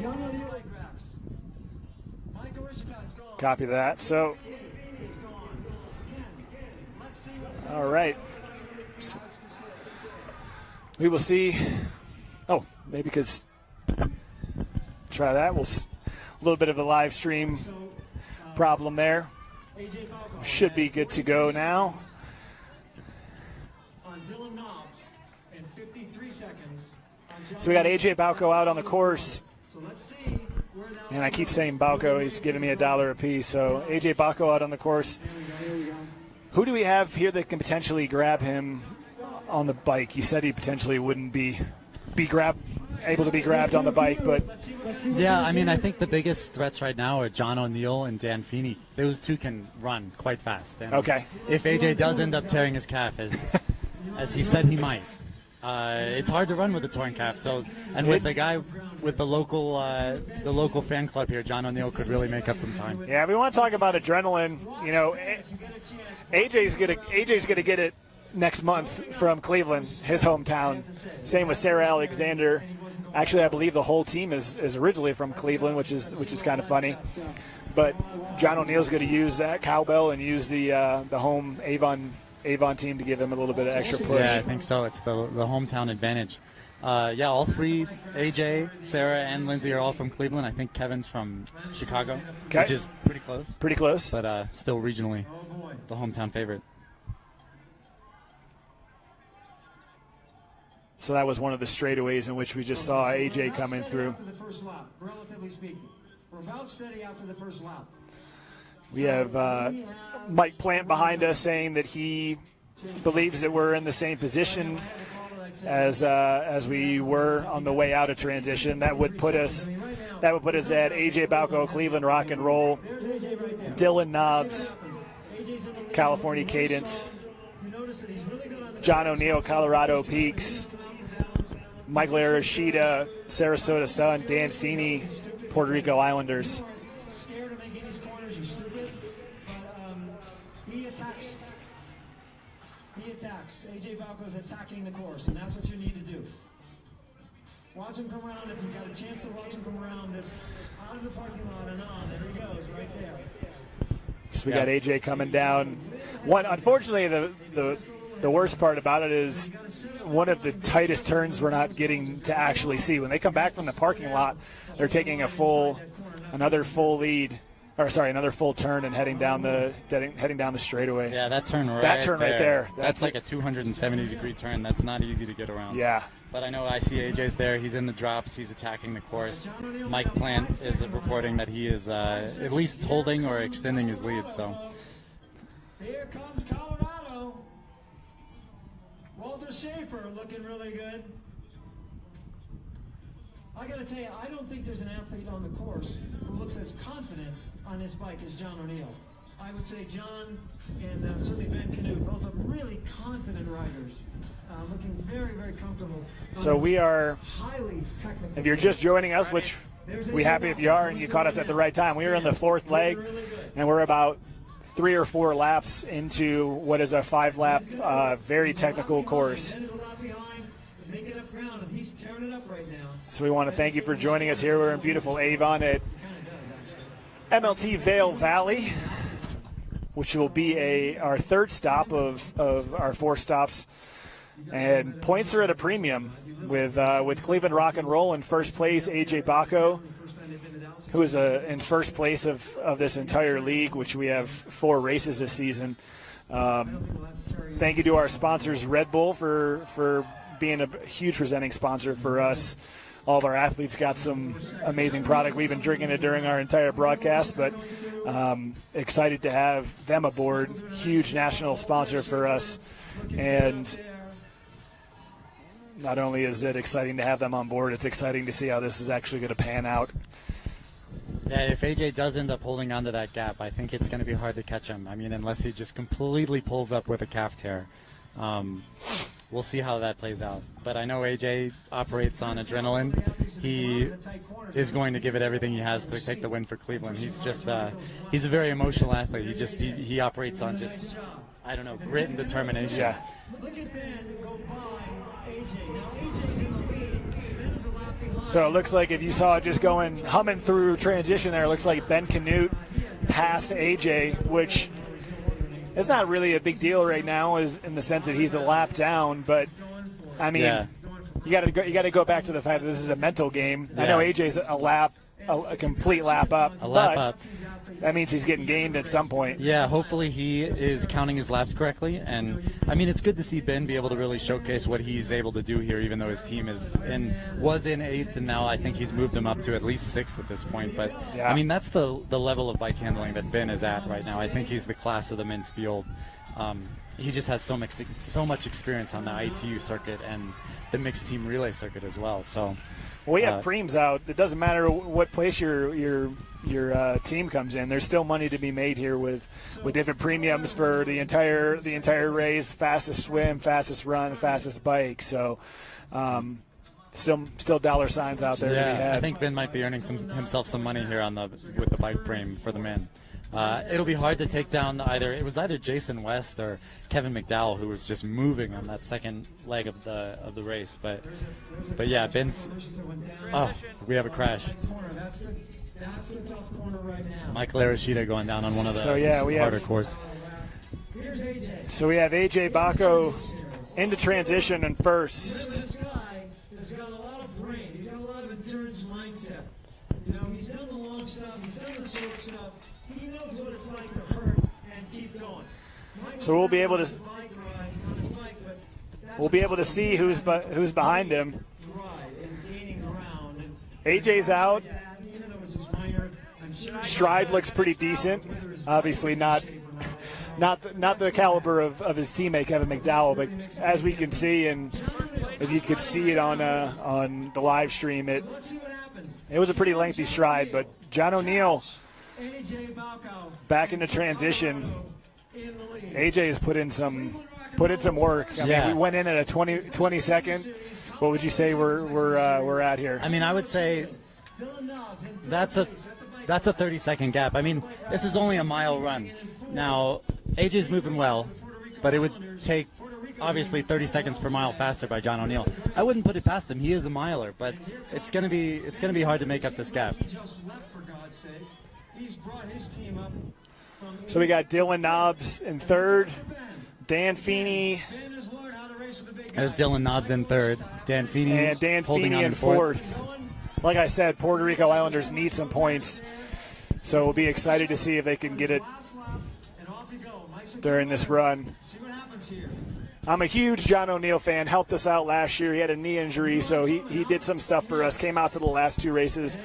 John O'Neill grabs. Michael Rishitat's gone. Copy that. So, He's gone. Let's see what's all right. We will see. Oh, maybe because try that. A little bit of a live stream problem there. AJ Falco. Should be good to go now. On Dylan Nobbs in 53 seconds. So we got AJ Balco out on the course, So let's see where that and I keep saying Balco. He's giving me $1 a piece. So AJ Balco out on the course. Who do we have here that can potentially grab him on the bike? You said he potentially wouldn't be able to be grabbed on the bike, but Yeah, I mean, I think the biggest threats right now are John O'Neill and Dan Feeney. Those two can run quite fast. And okay. if AJ does end up tearing his calf, as he said he might, it's hard to run with a torn calf. So, and with the guy with the local fan club here, John O'Neill could really make up some time. Yeah, if we want to talk about adrenaline, you know, AJ's gonna get it next month from Cleveland, his hometown. Same with Sarah Alexander. Actually, I believe the whole team is originally from Cleveland, which is kind of funny. But John O'Neill's going to use that cowbell and use the home Avon team to give him a little bit of extra push. Yeah, I think so. It's the hometown advantage. Yeah, all three, AJ, Sarah, and Lindsay are all from Cleveland. I think Kevin's from Chicago, Okay. which is pretty close. Pretty close. But still regionally the hometown favorite. So that was one of the straightaways in which we just saw AJ coming through. After the first lap, relatively speaking. We're about steady after the first lap. We have Mike Plant behind us saying that he believes that we're in the same position as we were on the way out of transition. That would put us at AJ Balco, Cleveland Rock and Roll, Dylan Knobs, California Cadence, John O'Neill, Colorado Peaks, Michael Arashida, Sarasota Sun, Dan Feeney, Puerto Rico Islanders. Scared of making these corners, you're stupid. But he attacks. AJ Balco's attacking the course, and that's what you need to do. Watch him come around. If you've got a chance to watch him come around this out of the parking lot and on, there he goes, right there. So we got AJ coming down. Unfortunately, the worst part about it is one of the tightest turns we're not getting to actually see. When they come back from the parking lot, they're taking another full turn and heading down the straightaway. Yeah, that turn right there. That's like a 270-degree turn. That's not easy to get around. Yeah. But I know I see AJ's there. He's in the drops. He's attacking the course. Mike Plant is reporting that he is at least holding or extending his lead. So here comes Colorado. Walter Schaefer looking really good. I got to tell you, I don't think there's an athlete on the course who looks as confident on his bike as John O'Neill. I would say John and certainly Ben Canute, both are really confident riders, looking very, very comfortable. So we are, highly technical. if you're just joining us, which we're happy if you are and you caught us at the right time, we are in the fourth leg, and we're about 3 or 4 laps into what is a 5-lap, very technical course. So we want to thank you for joining us here. We're in beautiful Avon at MLT Vail Valley, which will be our third stop of our 4 stops. And points are at a premium with Cleveland Rock and Roll in first place, AJ Balco, who is in first place of this entire league, which we have 4 races this season. Thank you to our sponsors, Red Bull, for being a huge presenting sponsor for us. All of our athletes got some amazing product. We've been drinking it during our entire broadcast, but excited to have them aboard. Huge national sponsor for us. And not only is it exciting to have them on board, it's exciting to see how this is actually going to pan out. Yeah, if AJ does end up holding onto that gap, I think it's going to be hard to catch him. I mean, unless he just completely pulls up with a calf tear. We'll see how that plays out. But I know AJ operates on adrenaline. He is going to give it everything he has to take the win for Cleveland. He's just he's a very emotional athlete. He operates on just, I don't know, grit and determination. Yeah. Look at Ben go by AJ. Now AJ's in the lead. Ben is a lap behind. So it looks like if you saw it just humming through transition there, it looks like Ben Canute passed AJ, which it's not really a big deal right now, is in the sense that he's a lap down. But I mean, you got to go back to the fact that this is a mental game. Yeah. I know AJ's a complete lap up. That means he's getting gained at some point. Yeah, hopefully he is counting his laps correctly. And I mean, it's good to see Ben be able to really showcase what he's able to do here, even though his team was in 8th, and now I think he's moved him up to at least 6th at this point. But yeah. I mean, that's the level of bike handling that Ben is at right now. I think he's the class of the men's field. He just has so much experience on the ITU circuit and the mixed team relay circuit as well. So we have preems out. It doesn't matter what place your team comes in. There's still money to be made here with different premiums for the entire race, fastest swim, fastest run, fastest bike. So still dollar signs out there. Yeah, to be had. I think Ben might be earning himself some money here with the bike frame for the men. It'll be hard to take down either Jason West or Kevin McDowell, who was just moving on that second leg of the race. But yeah, Ben's. Oh, we have a crash. That's the tough corner right now. Michael Arashida going down on one of the harder course. Here's AJ. So we have AJ Balco into transition in first. This guy has got a lot of brain. He's got a lot of endurance mindset. You know, he's done the long stuff. He's done the short stuff. He knows what it's like to hurt and keep going. So we'll be able to see who's behind him. AJ's out. Stride looks pretty decent. Obviously not the caliber of his teammate Kevin McDowell, but as we can see, and if you could see it on the live stream, it was a pretty lengthy stride. But John O'Neill back into transition. AJ has put in some work. I mean, we went in at a 20 second. What would you say we're at here? I mean, I would say that's a 30-second gap. I mean, this is only a mile run. Now, AJ's moving well, but it would take obviously 30 seconds per mile faster by John O'Neill. I wouldn't put it past him. He is a miler, but it's gonna be hard to make up this gap. So we got Dylan Nobbs in third, Dan Feeney. There's Dylan Nobbs in third, Dan Feeney and Dan Feeney in fourth. Like I said, Puerto Rico Islanders need some points, so we'll be excited to see if they can get it during this run. I'm a huge John O'Neill fan. Helped us out last year. He had a knee injury, so he did some stuff for us. Came out to the last two races.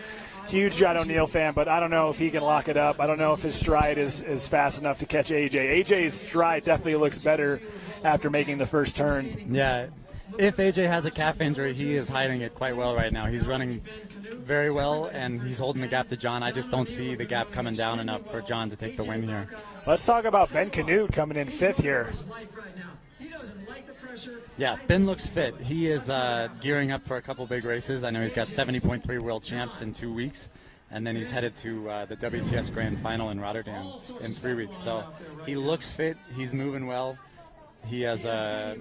Huge John O'Neill fan, but I don't know if he can lock it up. I don't know if his stride is fast enough to catch AJ. AJ's stride definitely looks better after making the first turn. Yeah. If AJ has a calf injury, he is hiding it quite well right now. He's running very well, and he's holding the gap to John. I just don't see the gap coming down enough for John to take the win here. Let's talk about Ben Canute coming in fifth here. Yeah, Ben looks fit. He is gearing up for a couple big races. I know he's got 70.3 world champs in 2 weeks, and then he's headed to the WTS Grand Final in Rotterdam in 3 weeks. So he looks fit. He's moving well. He has a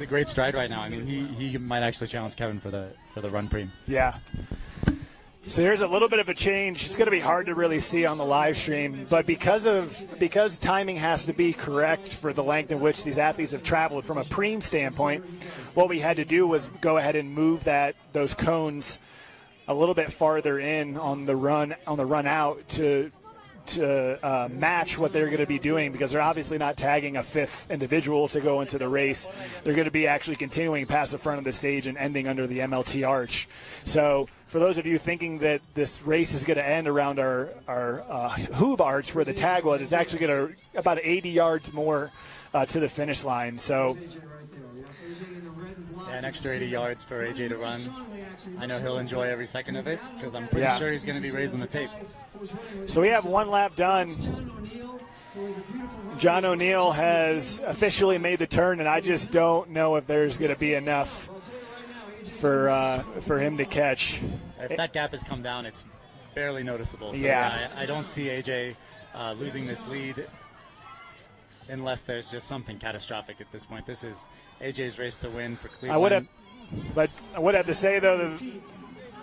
great stride right now. I mean, he might actually challenge Kevin for the run preem. Yeah. So here's a little bit of a change. It's going to be hard to really see on the live stream, but because timing has to be correct for the length in which these athletes have traveled from a preem standpoint, what we had to do was go ahead and move those cones a little bit farther in on the run out to match what they're going to be doing, because they're obviously not tagging a fifth individual to go into the race. They're going to be actually continuing past the front of the stage and ending under the MLT arch. So for those of you thinking that this race is going to end around our Hoob arch where the tag was, it's actually going to about 80 yards more to the finish line. So an extra 80 yards for AJ to run. I know he'll enjoy every second of it, because I'm pretty sure he's going to be raising the tape. So we have one lap done. John O'Neill has officially made the turn, and I just don't know if there's going to be enough for him to catch. If that gap has come down, it's barely noticeable. So yeah. I don't see AJ losing this lead unless there's just something catastrophic at this point. This is AJ's race to win for Cleveland. I would have to say, though,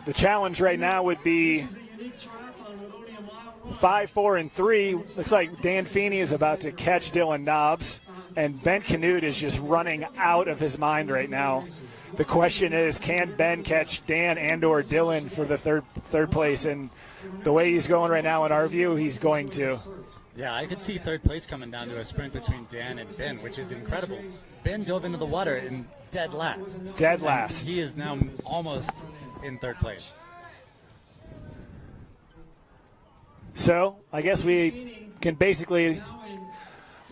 the challenge right now would be 5, 4, and 3. Looks like Dan Feeney is about to catch Dylan Nobbs, and Ben Canute is just running out of his mind right now. The question is, can Ben catch Dan and/or Dylan for the third place? And the way he's going right now, in our view, he's going to. Yeah, I could see third place coming down to a sprint between Dan and Ben, which is incredible. Ben dove into the water in dead last. Dead last. He is now almost in third place. So I guess we can basically,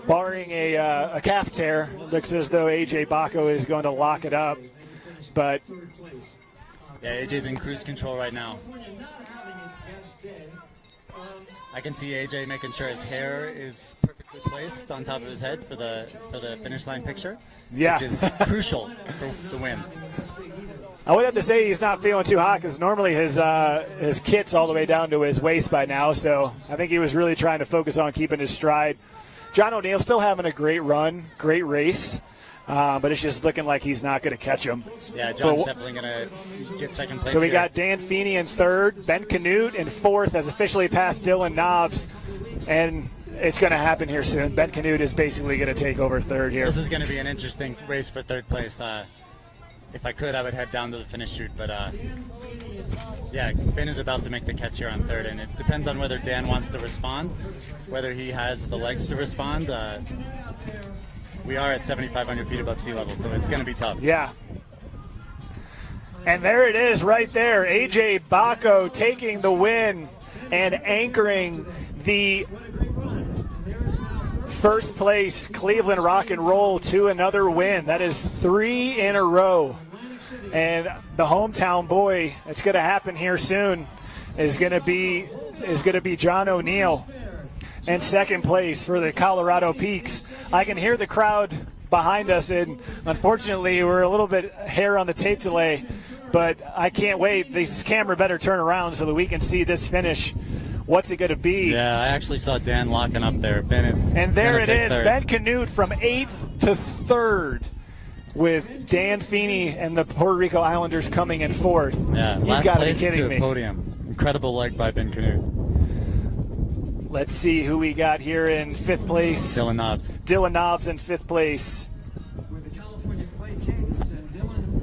barring a calf tear, looks as though AJ Baco is going to lock it up. But yeah, AJ's in cruise control right now. I can see AJ making sure his hair is perfectly placed on top of his head for the finish line picture, which is crucial for the win. I would have to say he's not feeling too hot, because normally his kit's all the way down to his waist by now. So I think he was really trying to focus on keeping his stride. John O'Neill still having a great run, great race, but it's just looking like he's not going to catch him. Yeah, John's definitely going to get second place. So we got Dan Feeney in third, Ben Canute in fourth, has officially passed Dylan Nobbs, and it's going to happen here soon. Ben Canute is basically going to take over third here. This is going to be an interesting race for third place. If I could, I would head down to the finish chute, but yeah, Ben is about to make the catch here on third, and it depends on whether Dan wants to respond, whether he has the legs to respond. We are at 7,500 feet above sea level, so it's going to be tough. Yeah. And there it is right there. AJ Baco taking the win and anchoring the First place, Cleveland Rock and Roll to another win. That is 3 in a row. And the hometown boy, it's going to happen here soon, is going to be John O'Neill. And second place for the Colorado Peaks. I can hear the crowd behind us, and unfortunately we're a little bit hair on the tape delay, but I can't wait. This camera better turn around so that we can see this finish. What's it going to be? Yeah, I actually saw Dan locking up there. Ben is, and there it is. Third. Ben Canute from 8th to 3rd, with Dan Feeney and the Puerto Rico Islanders coming in 4th. Yeah, You've got to be place kidding to me. a podium. Incredible leg by Ben Canute. Let's see who we got here in 5th place. Dylan Nobbs. Dylan Nobbs in 5th place. With the California Clay Cadence, and Dylan,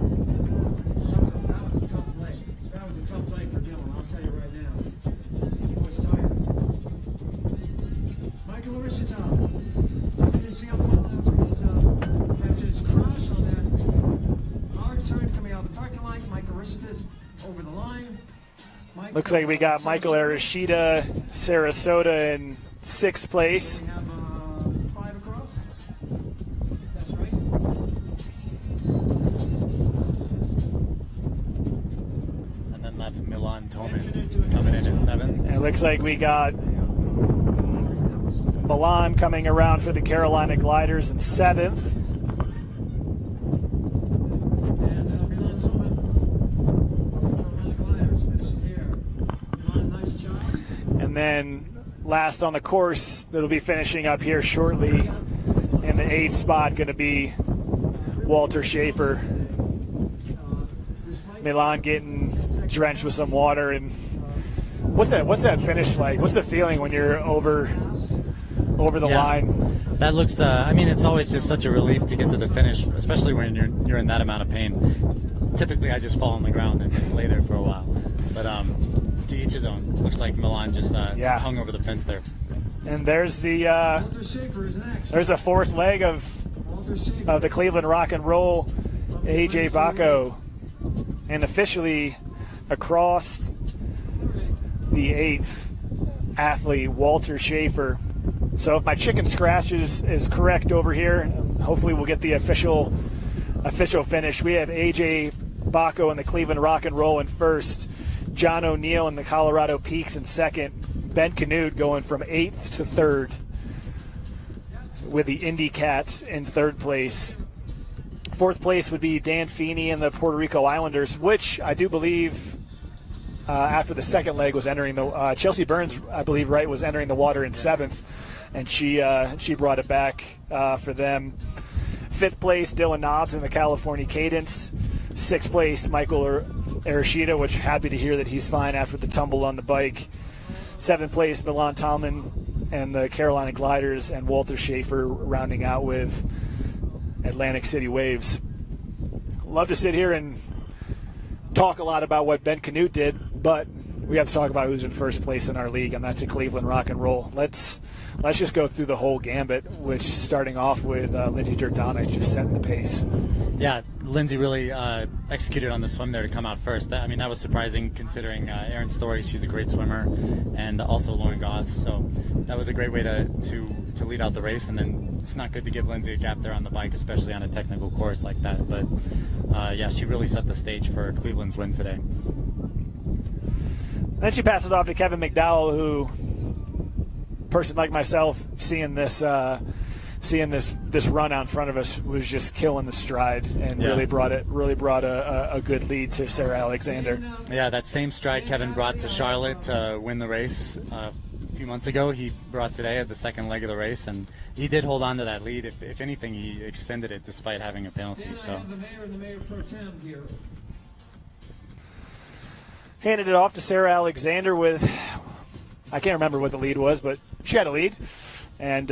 that was a tough leg. That was a tough leg for Dylan, I'll tell you right now. He was tired. Michael Arishita, finishing up well after his crash on that hard turn coming out of the parking lot. Michael Arishita's over the line. Looks like we got Michael Arishita, Sarasota in 6th place. We have 5 across. That's right. And then that's Milan Toman coming in at 7th. It looks like we got Milan coming around for the Carolina Gliders in 7th. And Milan Toman, Carolina Gliders, finishing here. Milan, nice job. And then last on the course, that'll be finishing up here shortly in the 8th spot, going to be Walter Schaefer. Milan getting drenched with some water. And what's that finish like? What's the feeling when you're over the line? That looks. I mean, it's always just such a relief to get to the finish, especially when you're in that amount of pain. Typically, I just fall on the ground and just lay there for a while. But to each his own. Looks like Milan just hung over the fence there. And there's the Walter Schaefer is next. there's the 4th leg of the Cleveland Rock and Roll, AJ Bacco, and officially across the 8th athlete, Walter Schaefer. So if my chicken scratch is correct over here, hopefully we'll get the official finish. We have AJ Bacco in the Cleveland Rock and Roll in 1st, John O'Neill in the Colorado Peaks in 2nd, Ben Canute going from 8th to 3rd, with the Indy Cats in 3rd place. 4th place would be Dan Feeney and the Puerto Rico Islanders, which I do believe after the 2nd leg was entering the Chelsea Burns, I believe, right, was entering the water in 7th, and she brought it back for them. 5th place, Dylan Nobbs in the California Cadence. 6th place, Michael Arishita, which happy to hear that he's fine after the tumble on the bike. 7th place, Milan Toman and the Carolina Gliders, and Walter Schaefer rounding out with Atlantic City Waves. Love to sit here and talk a lot about what Ben Canute did, but we have to talk about who's in 1st place in our league, and that's the Cleveland Rock and Roll. Let's just go through the whole gambit, which starting off with Lindsay Jordana just setting the pace. Yeah, Lindsay really executed on the swim there to come out first. That was surprising considering Erin Story. She's a great swimmer, and also Lauren Goss. So that was a great way to lead out the race. And then it's not good to give Lindsay a gap there on the bike, especially on a technical course like that. But yeah, she really set the stage for Cleveland's win today. Then she passed it off to Kevin McDowell, who, person like myself, seeing this run out in front of us, was just killing the stride and really brought a good lead to Sarah Alexander. Yeah, that same stride Kevin brought to Charlotte to win the race a few months ago, he brought today at the 2nd leg of the race, and he did hold on to that lead. If anything, he extended it despite having a penalty. So. The mayor and the mayor pro tem here. Handed it off to Sarah Alexander with, I can't remember what the lead was, but she had a lead, and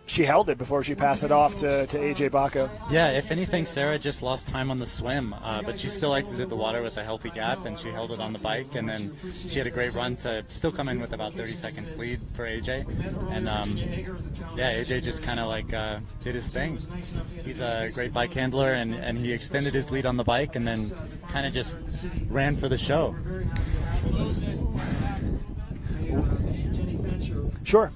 she held it before she passed it off to AJ Bacco. Yeah, if anything, Sarah just lost time on the swim, but she still exited the water with a healthy gap, and she held it on the bike, and then she had a great run to still come in with about 30 seconds lead for AJ. And yeah, AJ just kind of did his thing. He's a great bike handler, and he extended his lead on the bike, and then kind of just ran for the show. Sure.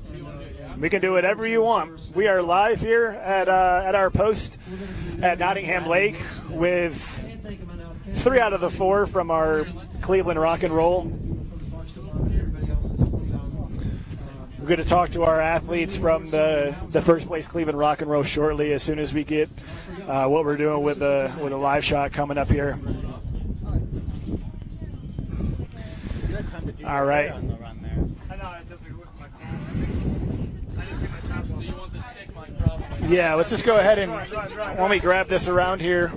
We can do whatever you want. We are live here at our post at Nottingham Lake with 3 out of the 4 from our Cleveland Rock and Roll. We're going to talk to our athletes from the first place Cleveland Rock and Roll shortly as soon as we get what we're doing with a live shot coming up here. All right. Yeah, let's just go ahead and let me grab this around here.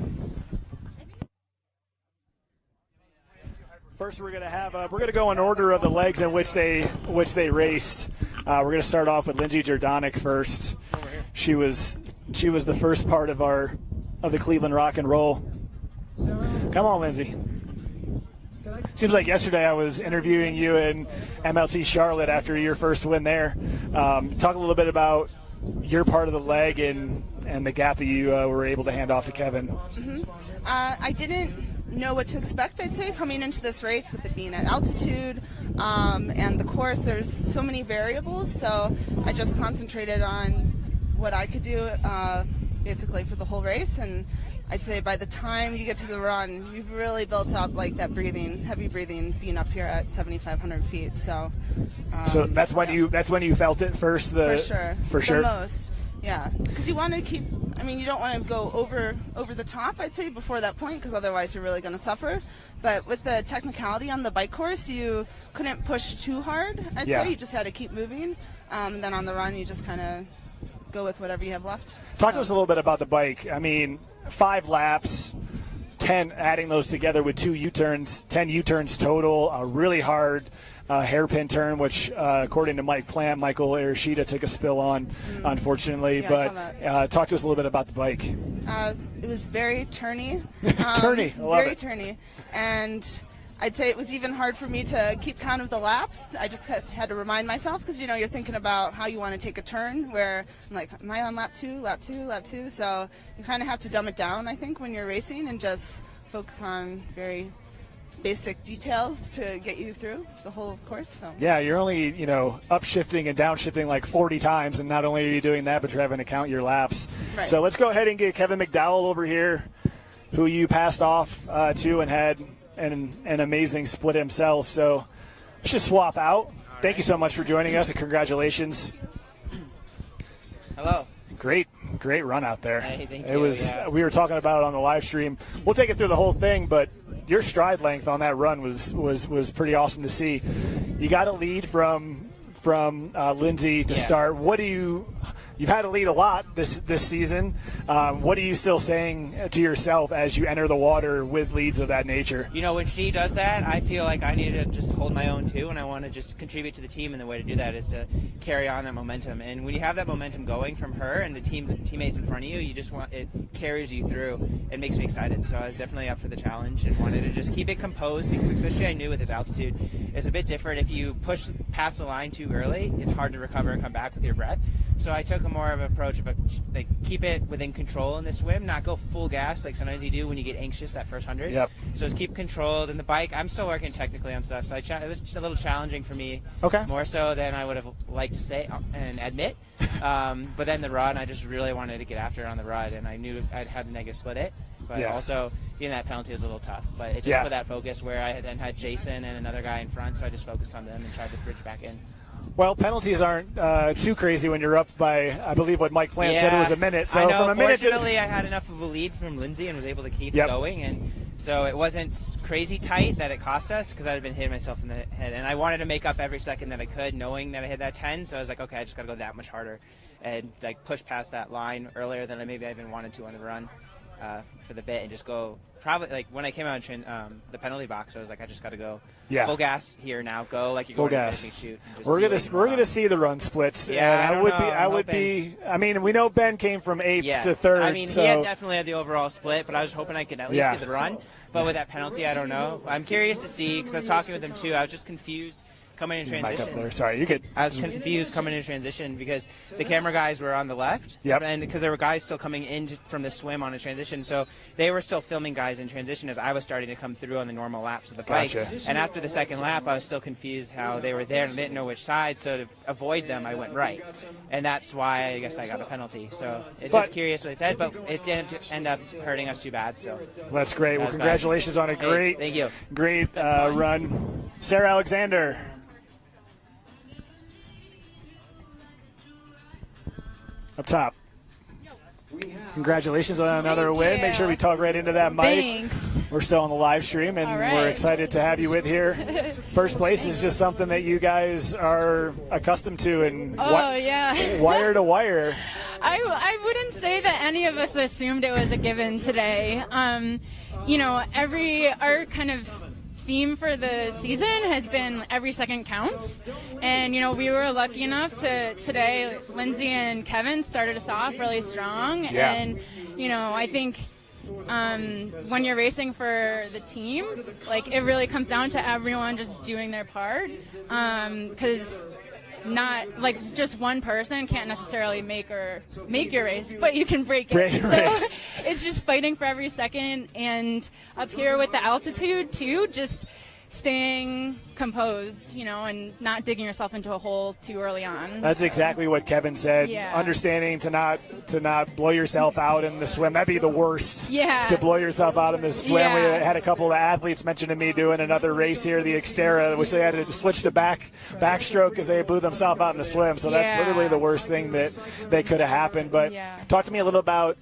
First, we're going to go in order of the legs in which they raced. We're going to start off with Lindsay Jordanic first. She was the first part of the Cleveland Rock and Roll. Come on, Lindsay. Seems like yesterday I was interviewing you in MLT Charlotte after your first win there. Talk a little bit about your part of the leg and the gap that you were able to hand off to Kevin. Mm-hmm. I didn't know what to expect, I'd say, coming into this race with it being at altitude and the course. There's so many variables, so I just concentrated on what I could do basically for the whole race. And I'd say by the time you get to the run, you've really built up like that heavy breathing, being up here at 7,500 feet. So that's when you felt it first. For sure. The most, yeah. Because you want to keep. I mean, you don't want to go over the top, I'd say, before that point, because otherwise you're really going to suffer. But with the technicality on the bike course, you couldn't push too hard. I'd say you just had to keep moving. And then on the run, you just kind of go with whatever you have left. Talk to us a little bit about the bike. I mean, 5 laps, 10, adding those together with 2 U-turns, 10 U-turns total, a really hard hairpin turn, which according to Mike Plant, Michael Arashida took a spill on, unfortunately. Yeah, but talk to us a little bit about the bike. It was very turny. Turny, I love very it. Turny. And I'd say it was even hard for me to keep count of the laps. I just had to remind myself, because, you're thinking about how you want to take a turn, where I'm like, am I on lap 2, lap 2, lap 2? So you kind of have to dumb it down, I think, when you're racing, and just focus on very basic details to get you through the whole course. So. Yeah, you're only, upshifting and downshifting like 40 times, and not only are you doing that, but you're having to count your laps. Right. So let's go ahead and get Kevin McDowell over here, who you passed off to and had an amazing split himself. So let's just swap out. Thank you so much for joining us, and congratulations. Hello. Great run out there. Hey, thank it you. was. Yeah. We were talking about it on the live stream. We'll take it through the whole thing, but your stride length on that run was pretty awesome to see. You got a lead from Lindsay to start. You've had a lead a lot this season. What are you still saying to yourself as you enter the water with leads of that nature? When she does that, I feel like I need to just hold my own too, and I want to just contribute to the team, and the way to do that is to carry on that momentum. And when you have that momentum going from her and the teammates in front of you, it carries you through. It makes me excited. So I was definitely up for the challenge and wanted to just keep it composed, because especially I knew with this altitude, it's a bit different. If you push past the line too early, it's hard to recover and come back with your breath. So I took more of an approach of keep it within control in the swim, not go full gas like sometimes you do when you get anxious that first 100. Yep. So just keep controlled. And the bike, I'm still working technically on stuff, so it was a little challenging for me. Okay. More so than I would have liked to say and admit. But then the run, I just really wanted to get after it on the run, and I knew I'd had the negative split it. But also, getting that penalty was a little tough. But it just put that focus where I then had Jason and another guy in front, so I just focused on them and tried to bridge back in. Well, penalties aren't too crazy when you're up by, I believe what Mike Plant said it was a minute. So I know. from a minute Fortunately, I had enough of a lead from Lindsay and was able to keep going. And so it wasn't crazy tight that it cost us, because I had been hitting myself in the head. And I wanted to make up every second that I could, knowing that I hit that 10. So I was like, okay, I just got to go that much harder and push past that line earlier than I even wanted to on the run for the bit, and just go. Probably when I came out in the penalty box, I was like, I just got to go full gas here now. Go like you're full going gas. to shoot. We're gonna see the run splits. Yeah, I would be. I mean, we know Ben came from 8th to 3rd. I mean, so. he had definitely had the overall split, but I was hoping I could at least get the run. But with that penalty, I don't know. I'm curious to see, because I was talking with him too. I was just confused coming in Mic up transition. there. Sorry, you could. I was confused coming in transition because the camera guys were on the left, Yep. and because there were guys still coming in from the swim on a transition, so they were still filming guys in transition as I was starting to come through on the normal laps of the bike. Gotcha. And after the second lap, I was still confused how they were there and didn't know which side, so to avoid them, I went right. And that's why I guess I got a penalty. So it's just curious what they said, but it didn't end up hurting us too bad. So That's great. Well, That's congratulations on a great, thank you. great run. Sarah Alexander. Up top. Congratulations on another win. Make sure we talk right into that mic. Thanks. We're still on the live stream, and All right. we're excited to have you with here. First place is just something that you guys are accustomed to, and Yeah. wire to wire. I wouldn't say that any of us assumed it was a given today. Our kind of theme for the season has been every second counts. And, we were lucky enough to today, Lindsay and Kevin started us off really strong. Yeah. And, I think when you're racing for the team, it really comes down to everyone just doing their part. Because not just one person can't necessarily make your race, but you can break it. Race. It's just fighting for every second, and up here with the altitude too, just staying composed, and not digging yourself into a hole too early on. That's exactly what Kevin said. Yeah. Understanding to not blow yourself out in the swim. That'd be the worst. Yeah. To blow yourself out in the swim. Yeah. We had a couple of athletes mention to me doing another race here, the Xterra, which they had to switch to backstroke because they blew themselves out in the swim. So that's literally the worst thing that could have happened. But talk to me a little about.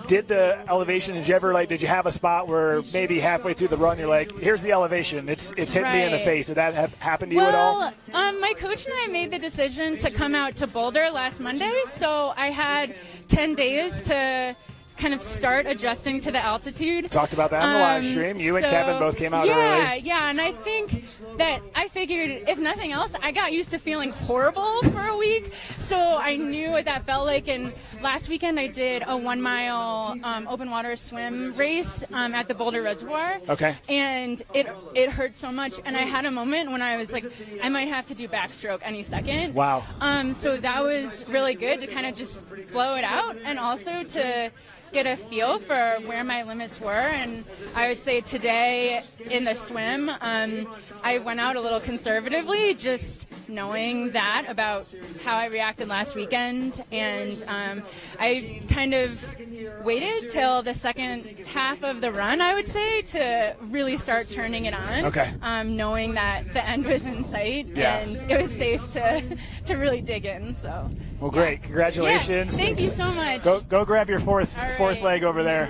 Did the elevation? Did you have a spot where maybe halfway through the run you're like, here's the elevation, it's hitting me in the face? Did that happen to you at all? My coach and I made the decision to come out to Boulder last Monday, so I had 10 days to kind of start adjusting to the altitude. Talked about that on the live stream. You and Kevin both came out early. Yeah, and I think that I figured, if nothing else, I got used to feeling horrible for a week, so I knew what that felt like. And last weekend I did a 1 mile open water swim race at the Boulder Reservoir. Okay. And it hurt so much, and I had a moment when I was like, I might have to do backstroke any second. Wow. So that was really good to kind of just flow it out, and also to get a feel for where my limits were. And I would say today in the swim, I went out a little conservatively, just knowing that about how I reacted last weekend. And I kind of waited till the second half of the run, I would say, to really start turning it on. Okay. Knowing that the end was in sight, and it was safe to really dig in. So. Well, great. Congratulations. Yeah, thank you so much. Go grab your fourth leg over there.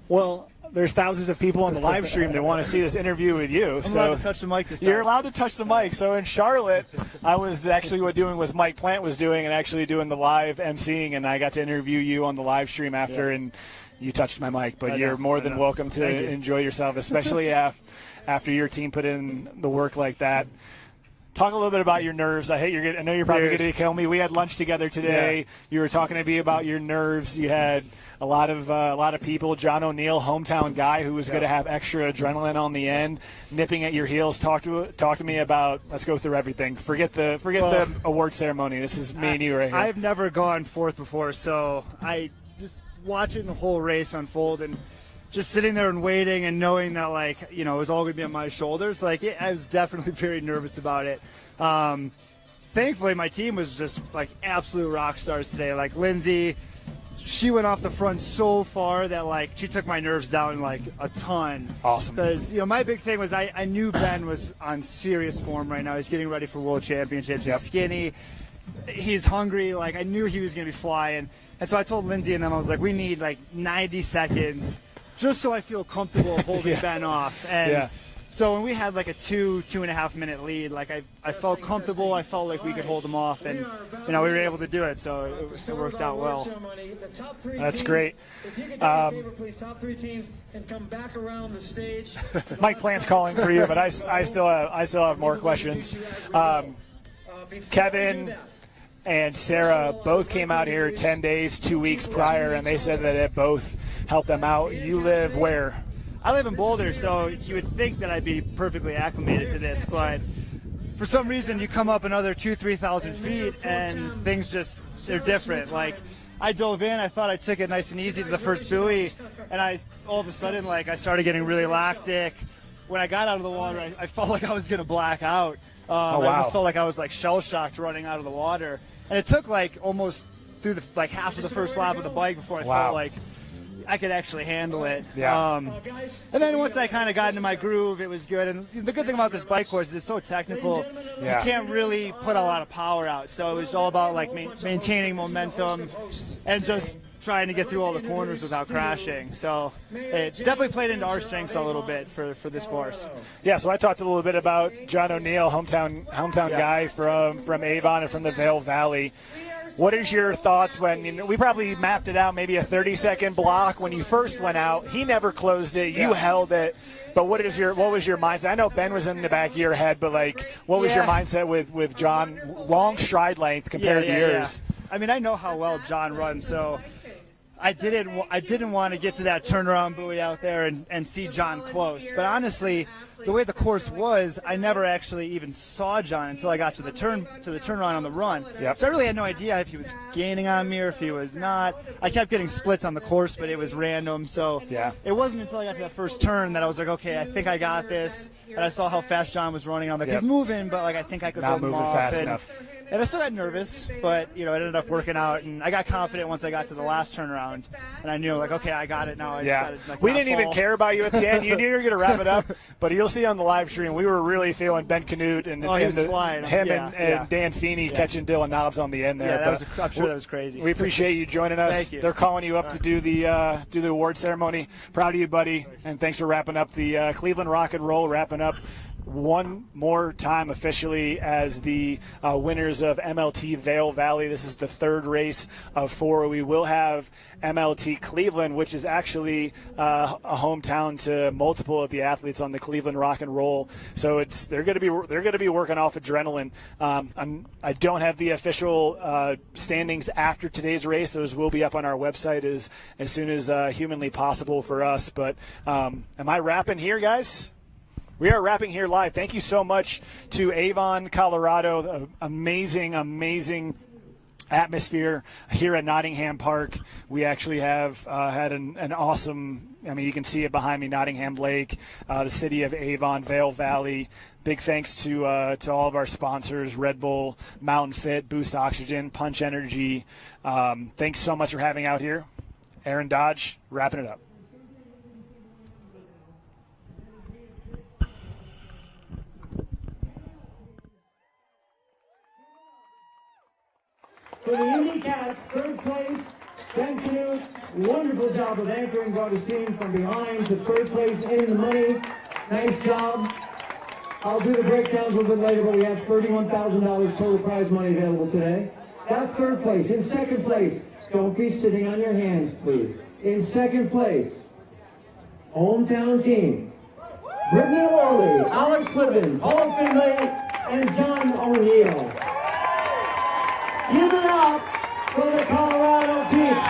Well, there's thousands of people on the live stream that want to see this interview with you. I'm allowed to touch the mic this time. You're allowed to touch the mic. So in Charlotte, I was actually doing what Mike Plant was doing and actually doing the live emceeing, and I got to interview you on the live stream after, and you touched my mic. But you're more than welcome to enjoy yourself, especially after your team put in the work like that. Talk a little bit about your nerves. I know you're probably going to kill me. We had lunch together today. Yeah. You were talking to me about your nerves. You had a lot of people. John O'Neill, hometown guy, who was going to have extra adrenaline on the end, nipping at your heels. Talk to me about. Let's go through everything. Forget the award ceremony. This is me and you right here. I've never gone fourth before, so I just watching the whole race unfold and just sitting there and waiting and knowing that, it was all going to be on my shoulders. I was definitely very nervous about it. Thankfully, my team was just, absolute rock stars today. Lindsay, she went off the front so far that, she took my nerves down, a ton. Awesome. Because, my big thing was I knew Ben was on serious form right now. He's getting ready for World Championships. He's skinny. He's hungry. I knew he was going to be flying. And so I told Lindsay and them, I was like, we need, 90 seconds just so I feel comfortable holding Ben off. And so when we had a 2.5 minute lead, I felt comfortable. I felt like we could hold them off, and we were able to do it. So it worked out well. That's great. If you could do me a favor, please, top three teams, and come back around the stage. Mike Plant's calling for you, but I still have more questions. Kevin and Sarah both came out here 10 days, 2 weeks prior, and they said that it both helped them out. You live where? I live in Boulder, so you would think that I'd be perfectly acclimated to this, but for some reason you come up another 2,000-3,000 feet and things just, they're different. Like, I dove in, I thought I took it nice and easy to the first buoy, and all of a sudden, like, I started getting really lactic. When I got out of the water, I felt like I was going to black out. Oh, wow. I almost felt like I was like shell-shocked running out of the water. And it took like almost through like half of the first lap of the bike before I felt like I could actually handle it. Yeah. And then once I kind of got into my groove, it was good. And the good thing about this bike course is it's so technical, Yeah. you can't really put a lot of power out. So it was all about like maintaining momentum and just trying to get through all the corners without crashing. So it definitely played into our strengths a little bit for this course. Yeah, so I talked a little bit about John O'Neill, hometown guy from Avon and from the Vail Valley. What is your thoughts when we probably mapped it out, maybe a 30-second block when you first went out? He never closed it. You held it. But what was your mindset? I know Ben was in the back of your head, but like, what was your mindset with John? Long stride length compared to yours. I mean, I know how well John runs, so I didn't want to get to that turnaround buoy out there and see John close. But honestly, the way the course was, I never actually even saw John until I got to the turnaround on the run. Yep. So I really had no idea if he was gaining on me or if he was not. I kept getting splits on the course, but it was random. So it wasn't until I got to that first turn that I was like, okay, I think I got this. And I saw how fast John was running. I'm like, he's moving, but like I think I could hold him off. Not moving fast enough. And I still got nervous, but it ended up working out, and I got confident once I got to the last turnaround, and I knew, like, okay, I got it now. I just gotta, like, we didn't even care about you at the end. You knew you were going to wrap it up, but you'll see on the live stream, we were really feeling Ben Canute and Dan Feeney catching Dylan Knobs on the end there. Yeah, I'm sure that was crazy. We appreciate you joining us. Thank you. They're calling you up to do the award ceremony. Proud of you, buddy, and thanks for wrapping up the Cleveland Rock and Roll, wrapping up one more time officially as the winners of MLT Vail Valley. This is the third race of 4. We will have MLT Cleveland, which is actually a hometown to multiple of the athletes on the Cleveland Rock and Roll. So they're going to be working off adrenaline. I don't have the official standings after today's race. Those will be up on our website as soon as humanly possible for us. But am I wrapping here, guys? We are wrapping here live. Thank you so much to Avon, Colorado. The amazing atmosphere here at Nottingham Park. We actually have had an awesome, you can see it behind me, Nottingham Lake, the city of Avon, Vail Valley. Big thanks to all of our sponsors, Red Bull, Mountain Fit, Boost Oxygen, Punch Energy. Thanks so much for having out here. Aaron Dodge, wrapping it up. For the Indy Cats, third place, Ben Canute. Wonderful job of anchoring, brought his team from behind to third place and in the money. Nice job. I'll do the breakdowns a little bit later, but we have $31,000 total prize money available today. That's third place. In second place, don't be sitting on your hands, please. In second place, hometown team, Brittany Worley, Alex Clifton, Paula Finlay, and John O'Neill. Give it up for the Colorado Peeps.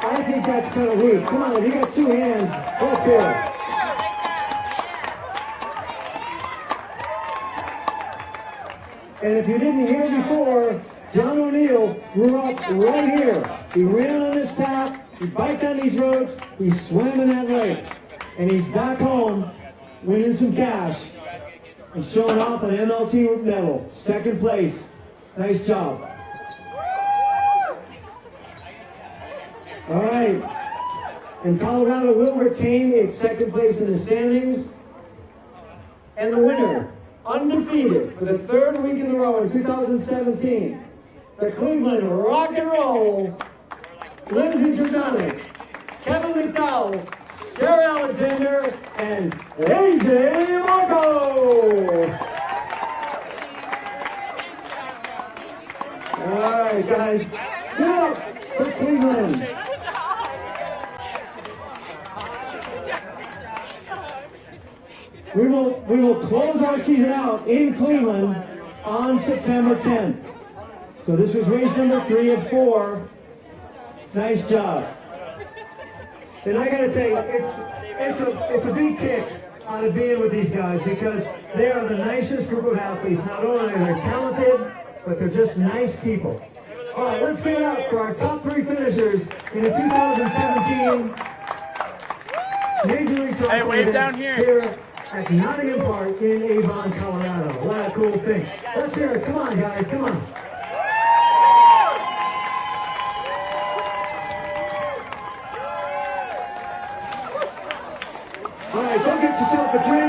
I think that's kind of weak. Come on, you got 2 hands. Let's hear it. And if you didn't hear before, John O'Neill grew up right here. He ran on this path, he biked on these roads, he swam in that lake. And he's back home winning some cash and showing off an MLT medal. Second place. Nice job. All right, and Colorado will retain its second place in the standings. And the winner, undefeated for the third week in a row in 2017, the Cleveland Rock and Roll, Lindsey Jordanic, Kevin McDowell, Sarah Alexander, and AJ Marco. All right, guys, give it up for Cleveland. We will close our season out in Cleveland on September 10th. So this was race number 3 of 4. Nice job. And I gotta say, it's a big kick out of being with these guys because they are the nicest group of athletes. Not only are they talented, but they're just nice people. All right, let's give it up for our top 3 finishers in the 2017 Major League Trophy wave down here at Nottingham Park in Avon, Colorado. What a cool thing. Let's hear it. Come on, guys. Come on. All right, go get yourself a drink.